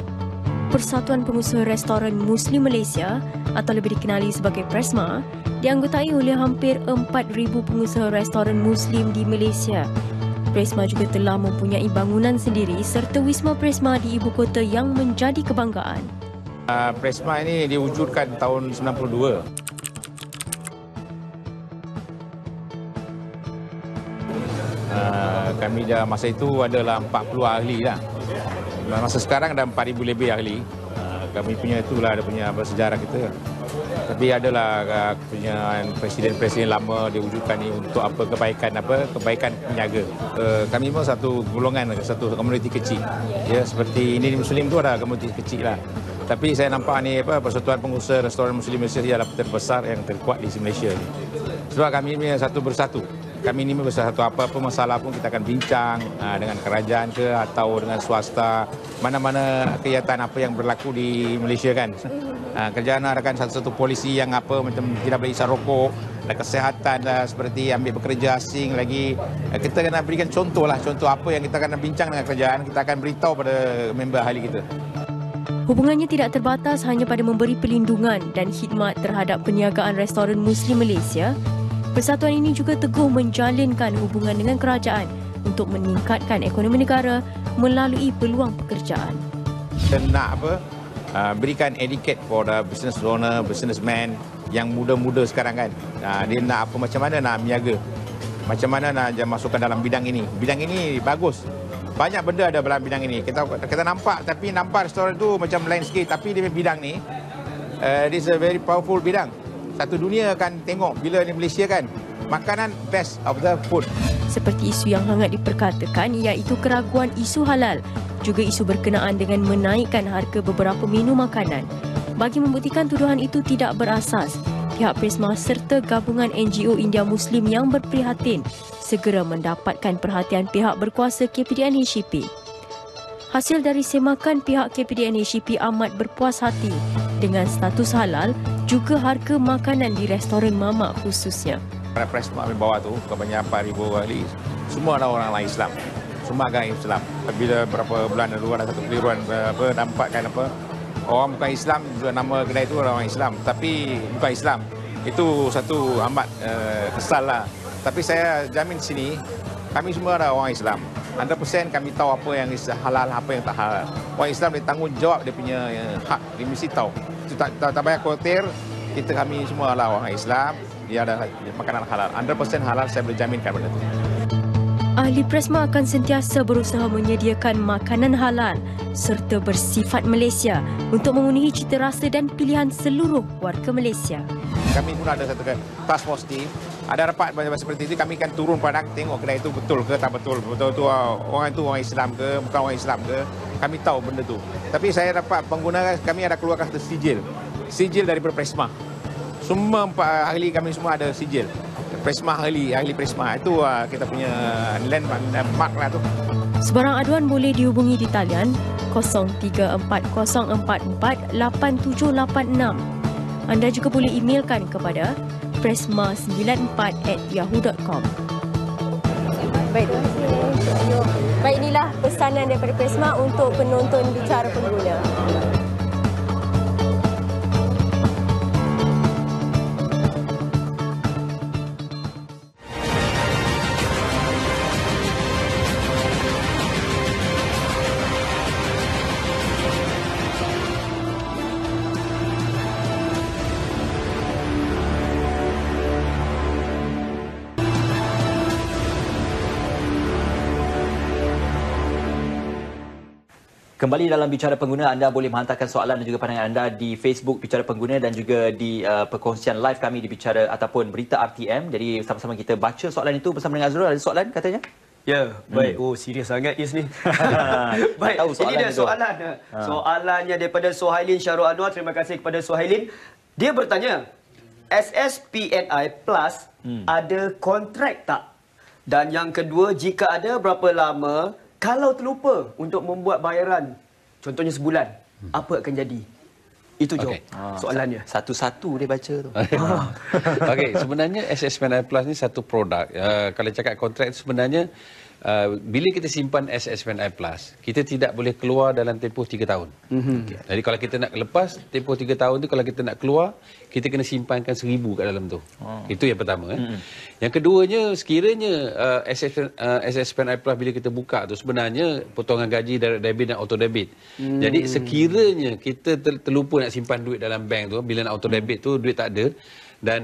Speaker 10: Persatuan Pengusaha Restoran Muslim Malaysia atau lebih dikenali sebagai PRESMA dianggotai oleh hampir 4,000 pengusaha restoran Muslim di Malaysia. PRESMA juga telah mempunyai bangunan sendiri serta Wisma PRESMA di ibu kota yang menjadi kebanggaan.
Speaker 14: PRESMA ini diwujudkan tahun 92. Kami dah masa itu adalah 40 ahli lah. Masa sekarang ada 4,000 lebih ahli. Kami punya itulah ada punya bersejarah kita. Tapi adalah punya presiden-presiden lama diwujudkan ni untuk apa kebaikan peniaga. Kami pun satu golongan, satu komuniti kecil. Ya, seperti ini Muslim tu ada komuniti kecil lah. Tapi saya nampak ni Persatuan Pengusaha Restoran Muslim Malaysia adalah terbesar yang terkuat di Malaysia ni. Sebab kami ni satu bersatu. Kami ini bersatu, apa-apa masalah pun kita akan bincang dengan kerajaan ke atau dengan swasta, mana-mana kegiatan apa yang berlaku di Malaysia kan. Kerajaan adakan satu-satu polisi yang macam tidak boleh isap rokok, dan kesihatan seperti ambil bekerja asing lagi. Kita kena berikan contoh apa yang kita akan bincang dengan kerajaan, kita akan beritahu pada member ahli kita.
Speaker 10: Hubungannya tidak terbatas hanya pada memberi perlindungan dan khidmat terhadap perniagaan restoran Muslim Malaysia. Persatuan ini juga teguh menjalinkan hubungan dengan kerajaan untuk meningkatkan ekonomi negara melalui peluang pekerjaan.
Speaker 14: Kita nak berikan educate kepada business owner, businessman yang muda-muda sekarang kan. Dia nak macam mana nak berniaga, macam mana nak masukkan dalam bidang ini. Bidang ini bagus. Banyak benda ada dalam bidang ini. Kita nampak, tapi nampak restoran tu macam lain sikit. Tapi dia bidang ni, this is a very powerful bidang. Satu dunia akan tengok bila di Malaysia kan, makanan best of the food.
Speaker 10: Seperti isu yang hangat diperkatakan iaitu keraguan isu halal, juga isu berkenaan dengan menaikkan harga beberapa menu makanan. Bagi membuktikan tuduhan itu tidak berasas, pihak PRESMA serta gabungan NGO India Muslim yang berprihatin segera mendapatkan perhatian pihak berkuasa KPDN-HCP. Hasil dari semakan, pihak KPDN-HCP amat berpuas hati dengan status halal juga harga makanan di restoran mamak khususnya.
Speaker 14: PRESMA di bawah tu, kebanyakan 4,000 ahli, semua ada orang lain Islam. Semua agama Islam. Bila berapa bulan lalu ada satu keliruan nampakkan orang bukan Islam, nama kedai itu orang Islam. Tapi bukan Islam. Itu satu amat kesal lah. Tapi saya jamin sini, Kami semua adalah orang Islam. 100% kami tahu apa yang halal, apa yang tak halal. Orang Islam dia tanggungjawab dia punya hak. Dia mesti tahu. Itu tak payah khawatir. Kami semua adalah orang Islam. Dia ada makanan halal. 100% halal, saya boleh jaminkan benda itu.
Speaker 13: Ahli Presma akan sentiasa berusaha menyediakan makanan halal serta bersifat Malaysia untuk memenuhi cita rasa dan pilihan seluruh warga Malaysia.
Speaker 14: Kami pun ada satu task force team. Ada rapat seperti itu, kami akan turun padang tengok kedai itu betul ke tak betul. Betul-betul orang itu orang Islam ke, bukan orang Islam ke. Kami tahu benda itu. Tapi saya dapat pengguna, kami ada keluarkan satu sijil. Sijil daripada Presma. Semua ahli kami semua ada sijil. Presma ahli Presma. Itu kita punya landmark lah tu.
Speaker 13: Sebarang aduan boleh dihubungi di talian 0340448786. Anda juga boleh emailkan kepada presma94@yahoo.com. Baik, terima kasih. Baik, inilah pesanan daripada Presma untuk penonton bicara pengguna.
Speaker 6: Kembali dalam Bicara Pengguna, anda boleh menghantarkan soalan dan juga pandangan anda di Facebook Bicara Pengguna dan juga di perkongsian live kami di Bicara ataupun Berita RTM. Jadi sama-sama kita baca soalan itu bersama dengan Azrul. Ada soalan katanya?
Speaker 7: Ya, baik. Oh, serius sangat Is ni. Baik, ini dia soalan. Soalannya daripada Suhailin Syarul Anwar. Terima kasih kepada Suhailin. Dia bertanya, SSPNI Plus ada kontrak tak? Dan yang kedua, jika ada, berapa lama? Kalau terlupa untuk membuat bayaran, contohnya sebulan, apa akan jadi? Itu jawab soalannya.
Speaker 6: Satu-satu dia baca tu.
Speaker 8: Okey, sebenarnya SSPNI Plus ni satu produk. Kalau cakap kontrak sebenarnya, bila kita simpan SSPNI Plus, kita tidak boleh keluar dalam tempoh 3 tahun. Okay. Jadi kalau kita nak lepas tempoh 3 tahun tu, kalau kita nak keluar, kita kena simpankan 1,000 kat dalam tu. Itu yang pertama. Yang keduanya, sekiranya SSPNI Plus bila kita buka tu, sebenarnya potongan gaji direct debit dan auto debit. Jadi sekiranya kita terlupa nak simpan duit dalam bank tu, bila nak auto debit tu, duit tak ada. Dan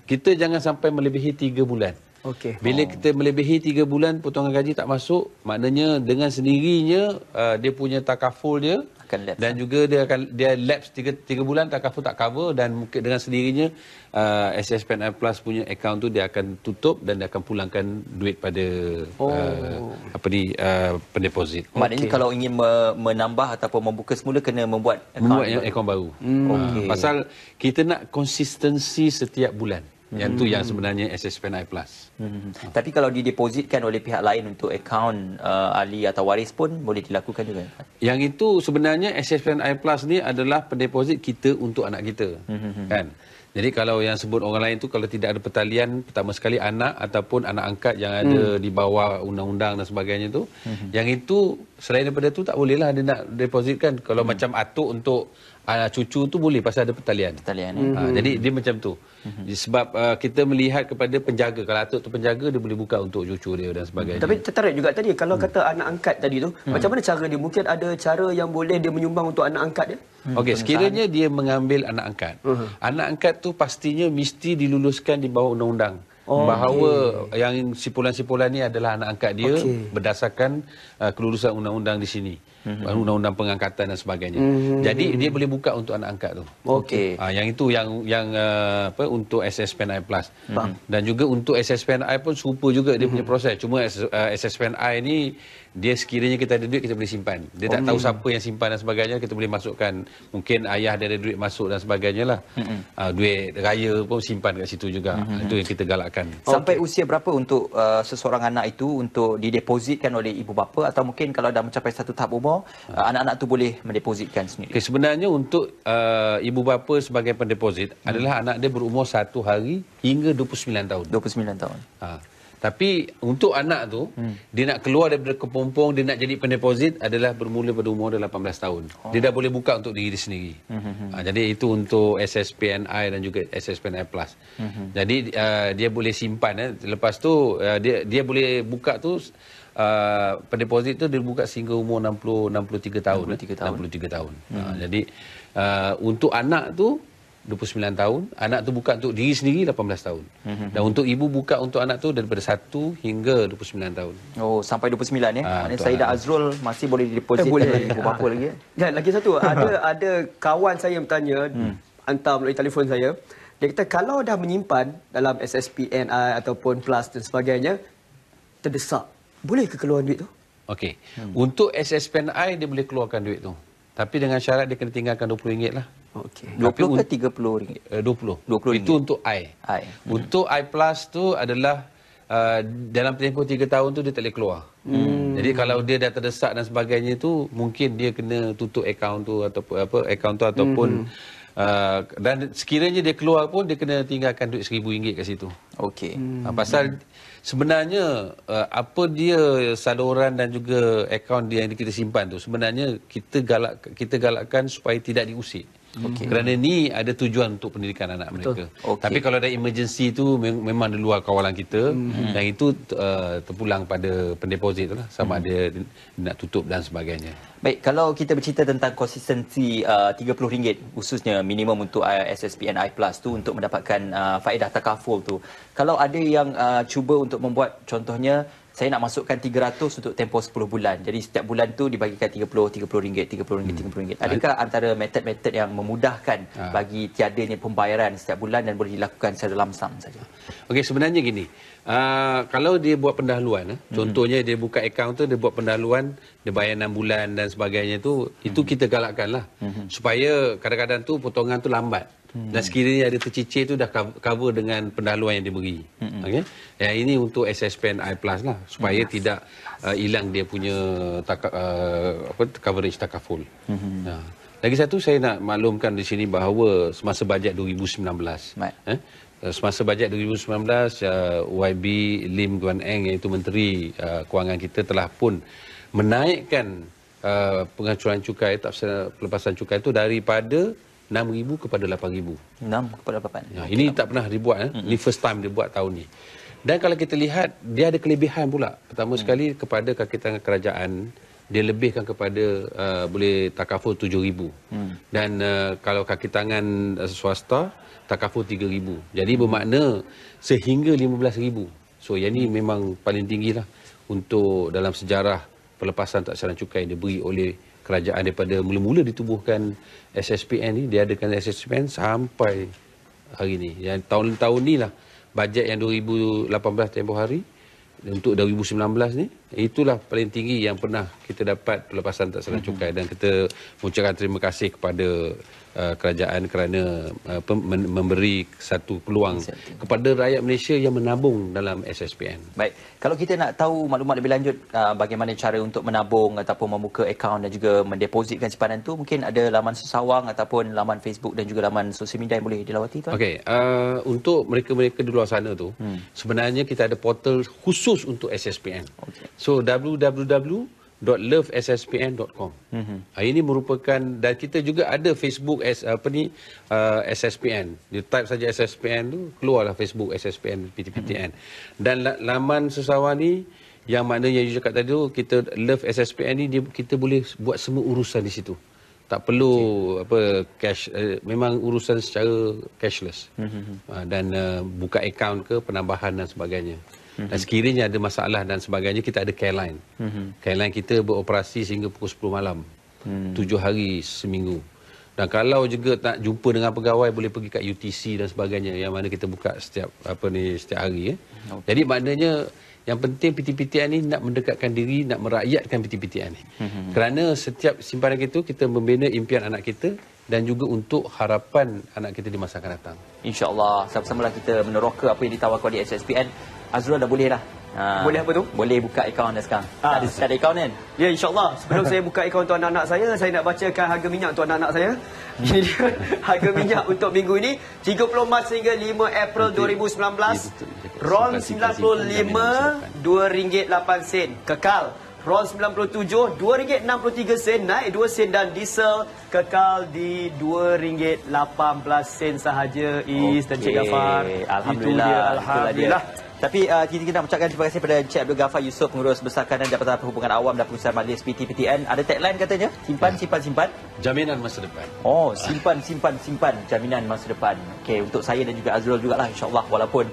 Speaker 8: kita jangan sampai melebihi 3 bulan.
Speaker 7: Okey.
Speaker 8: Bila kita melebihi 3 bulan potongan gaji tak masuk, maknanya dengan sendirinya dia punya takaful dia akan lapse. Dan juga dia lapse 3 bulan, takaful tak cover, dan mungkin dengan sendirinya SSPNI Plus punya akaun tu dia akan tutup dan dia akan pulangkan duit pada pendeposit.
Speaker 6: Maknanya kalau ingin menambah ataupun membuka semula kena membuat
Speaker 8: akaun baru. Pasal kita nak konsistensi setiap bulan. Yang tu yang sebenarnya SSPNI Plus.
Speaker 6: Tapi kalau didepositkan oleh pihak lain untuk akaun ahli atau waris pun boleh dilakukan juga.
Speaker 8: Yang itu sebenarnya SSPNI Plus ni adalah pendeposit kita untuk anak kita. Kan? Jadi kalau yang sebut orang lain tu, kalau tidak ada pertalian, pertama sekali anak ataupun anak angkat yang ada di bawah undang-undang dan sebagainya tu, yang itu selain daripada tu tak bolehlah dia nak depositkan. Kalau macam atuk untuk cucu tu boleh pasal ada pertalian. Jadi dia macam tu. Sebab kita melihat kepada penjaga. Kalau atuk tu penjaga, dia boleh buka untuk cucu dia dan sebagainya.
Speaker 7: Tapi tertarik juga tadi, kalau kata anak angkat tadi tu, macam mana cara dia? Mungkin ada cara yang boleh dia menyumbang untuk anak angkat dia?
Speaker 8: Okey, sekiranya dia mengambil anak angkat. Anak angkat tu pastinya mesti diluluskan di bawah undang-undang. Bahawa yang sipulan-sipulan ni adalah anak angkat dia berdasarkan kelulusan undang-undang di sini. Undang-undang pengangkatan dan sebagainya. Jadi dia boleh buka untuk anak angkat tu. Yang itu yang untuk SSPNI Plus. Dan juga untuk SSPNI pun serupa juga dia punya proses. Cuma SSPNI ni dia sekiranya kita ada duit, kita boleh simpan. Dia tak tahu siapa yang simpan dan sebagainya, kita boleh masukkan. Mungkin ayah dia ada duit masuk dan sebagainya lah. Duit raya pun simpan kat situ juga. Itu yang kita galakkan.
Speaker 6: Sampai usia berapa untuk seseorang anak itu untuk didepositkan oleh ibu bapa, atau mungkin kalau dah mencapai satu tahap umur, anak-anak tu boleh mendepositkan sendiri?
Speaker 8: Sebenarnya untuk ibu bapa sebagai pendeposit adalah anak dia berumur 1 hari hingga 29 tahun.
Speaker 6: 29 tahun.
Speaker 8: Tapi untuk anak tu, dia nak keluar daripada kepompong, dia nak jadi pendeposit adalah bermula pada umur dia 18 tahun. Dia dah boleh buka untuk diri dia sendiri. Jadi itu untuk SSPNI dan juga SSPNI Plus. Jadi dia boleh simpan. Lepas tu dia boleh buka tu, pendeposit tu dia buka sehingga umur 63 tahun. 63 tahun. Jadi untuk anak tu 29 tahun, anak tu buka untuk diri sendiri 18 tahun. Dan untuk ibu buka untuk anak tu daripada 1 hingga 29 tahun.
Speaker 6: Oh, sampai 29 ya. Maknanya Sayyidah Azrul masih boleh didepositkan oleh ibu bapa lagi.
Speaker 7: Dan lagi satu, ada kawan saya yang bertanya hantar melalui telefon saya. Dia kata kalau dah menyimpan dalam SSPNI ataupun Plus dan sebagainya, terdesak, boleh ke keluar duit tu?
Speaker 8: Okey. Untuk SSPNI dia boleh keluarkan duit tu. Tapi dengan syarat dia kena tinggalkan RM20 lah.
Speaker 6: Okey. 20 ke RM30?
Speaker 8: 20. Itu untuk I. Untuk I Plus tu adalah dalam tempoh 3 tahun tu dia tak boleh keluar. Jadi kalau dia dah terdesak dan sebagainya tu, mungkin dia kena tutup akaun tu ataupun dan sekiranya dia keluar pun dia kena tinggalkan duit RM1,000 kat situ.
Speaker 6: Okey.
Speaker 8: Pasal sebenarnya apa dia saluran dan juga akaun dia yang kita simpan tu, sebenarnya kita galakkan supaya tidak diusik. Kerana ni ada tujuan untuk pendidikan anak mereka. Tapi kalau ada emergency tu memang di luar kawalan kita, dan itu terpulang pada pendeposit tu lah, sama ada nak tutup dan sebagainya.
Speaker 6: Baik, kalau kita bercerita tentang konsistensi RM30 khususnya minimum untuk SSPNI Plus tu untuk mendapatkan faedah takaful tu. Kalau ada yang cuba untuk membuat, contohnya saya nak masukkan 300 untuk tempoh 10 bulan. Jadi setiap bulan tu dibagikan RM30. Adakah antara metod-metod yang memudahkan bagi tiadanya pembayaran setiap bulan dan boleh dilakukan secara lamsam saja?
Speaker 8: Okey, sebenarnya gini. Kalau dia buat pendahuluan, contohnya dia buka akaun tu, dia buat pendahuluan, dia bayar 6 bulan dan sebagainya tu, itu kita galakkanlah. Supaya kadang-kadang tu potongan tu lambat. Dan sekiranya ada tercicir tu dah cover dengan pendahuluan yang diberi. Okey. Yang ini untuk SSPNI Plus lah, supaya tidak hilang dia punya coverage takaful. Lagi satu saya nak maklumkan di sini bahawa semasa bajet 2019, semasa bajet 2019, YB Lim Guan Eng iaitu Menteri Kewangan kita telah pun menaikkan pengacuran cukai, pelepasan cukai itu daripada 6,000 kepada 8,000.
Speaker 6: 6 kepada 8.
Speaker 8: Ini tak pernah dibuat. Ini first time dia buat tahun ni. Dan kalau kita lihat, dia ada kelebihan pula. Pertama sekali, kepada kaki tangan kerajaan, dia lebihkan kepada boleh takaful 7,000. Dan kalau kaki tangan swasta, takaful 3,000. Jadi bermakna sehingga 15,000. So yang ni memang paling tinggi lah untuk dalam sejarah pelepasan taksaran cukai diberi oleh kerajaan daripada mula-mula ditubuhkan SSPN ni. Dia adakan SSPN sampai hari ni. Yang tahun-tahun ni lah bajet yang 2018 tempoh hari untuk 2019 ni, itulah paling tinggi yang pernah kita dapat pelepasan taksaran cukai. Dan kita mengucapkan terima kasih kepada kerajaan kerana memberi satu peluang kepada rakyat Malaysia yang menabung dalam SSPN.
Speaker 6: Baik, kalau kita nak tahu maklumat lebih lanjut bagaimana cara untuk menabung ataupun membuka akaun dan juga mendepositkan simpanan tu, mungkin ada laman sesawang ataupun laman Facebook dan juga laman sosial media yang boleh dilawati, tuan?
Speaker 8: Okey, untuk mereka-mereka di luar sana tu, sebenarnya kita ada portal khusus untuk SSPN. So www.lovesspn.com. Ini merupakan, dan kita juga ada Facebook SSPN. Dia type saja SSPN tu, keluarlah Facebook SSPN PTPTN. Dan laman sesawang ni yang maknanya you cakap tadi tu, kita Love SSPN ni kita boleh buat semua urusan di situ. Tak perlu cash, memang urusan secara cashless. Dan buka akaun ke, penambahan dan sebagainya. Dan sekiranya ada masalah dan sebagainya, kita ada care line. Care line kita beroperasi sehingga pukul 10 malam. 7 hari seminggu. Dan kalau juga tak jumpa dengan pegawai, boleh pergi kat UTC dan sebagainya, yang mana kita buka setiap hari. Jadi maknanya yang penting PTPTN ni nak mendekatkan diri, nak merakyatkan PTPTN ni. Kerana setiap simpanan kita membina impian anak kita dan juga untuk harapan anak kita di masa akan datang.
Speaker 6: InsyaAllah, sama-samalah kita meneroka apa yang ditawarkan di SSPN. Azrul dah boleh dah
Speaker 7: Boleh apa tu?
Speaker 6: Boleh buka akaun dah sekarang. Ada start akaun kan?
Speaker 7: Ya, insyaAllah. Sebelum saya buka akaun untuk anak-anak saya nak bacakan harga minyak untuk anak-anak saya. Ini dia harga minyak untuk minggu ini. 30 Mac hingga 5 April 2019. RON 95, RM2.08. Kekal. RON 97, RM2.63, naik 2 sen, dan diesel kekal di RM2.18 sahaja. Is dan Cik Gafar.
Speaker 6: Alhamdulillah.
Speaker 7: Alhamdulillah.
Speaker 6: Tapi kita nak ucapkan terima kasih kepada Encik Abdul Ghaffar Yusof, Pengurus Besar Kanan Jabatan Perhubungan Awam dan Pengurusan Majlis PT-PTN. Ada tagline katanya, simpan, simpan, simpan.
Speaker 8: Jaminan masa depan.
Speaker 6: Oh, simpan, simpan, simpan. Jaminan masa depan. Okey, untuk saya dan juga Azrul jugalah, insyaAllah. Walaupun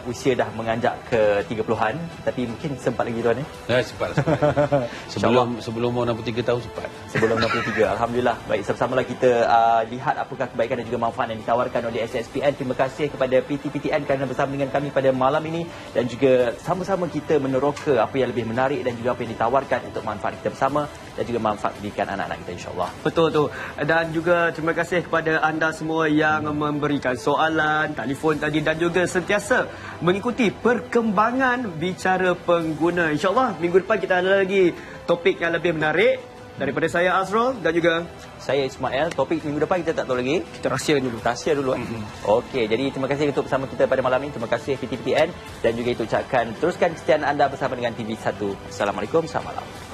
Speaker 6: usia dah menganjak ke 30-an. Tapi mungkin sempat lagi tuan.
Speaker 8: Sempat. Sebelum umur 63 tahun sempat.
Speaker 6: Sebelum 63. Alhamdulillah. Baik, sama-samalah kita lihat apakah kebaikan dan juga manfaat yang ditawarkan oleh SSPN. Terima kasih kepada PT-PTN kerana bersama dengan kami pada malam ini, dan juga sama-sama kita meneroka apa yang lebih menarik dan juga apa yang ditawarkan untuk manfaat kita bersama dan juga manfaat pendidikan anak-anak kita, insyaAllah.
Speaker 7: Betul tu. Dan juga terima kasih kepada anda semua yang memberikan soalan, telefon tadi, dan juga sentiasa mengikuti perkembangan bicara pengguna. InsyaAllah minggu depan kita ada lagi topik yang lebih menarik. Daripada saya Azrul dan juga
Speaker 6: saya Ismail. Topik minggu depan kita tak tahu lagi.
Speaker 7: Kita rahsia dulu.
Speaker 6: Rahsia dulu. Okey, jadi terima kasih untuk bersama kita pada malam ini. Terima kasih PT-PTN dan juga itu ucapkan teruskan kesetiaan anda bersama dengan TV1. Assalamualaikum, selamat malam.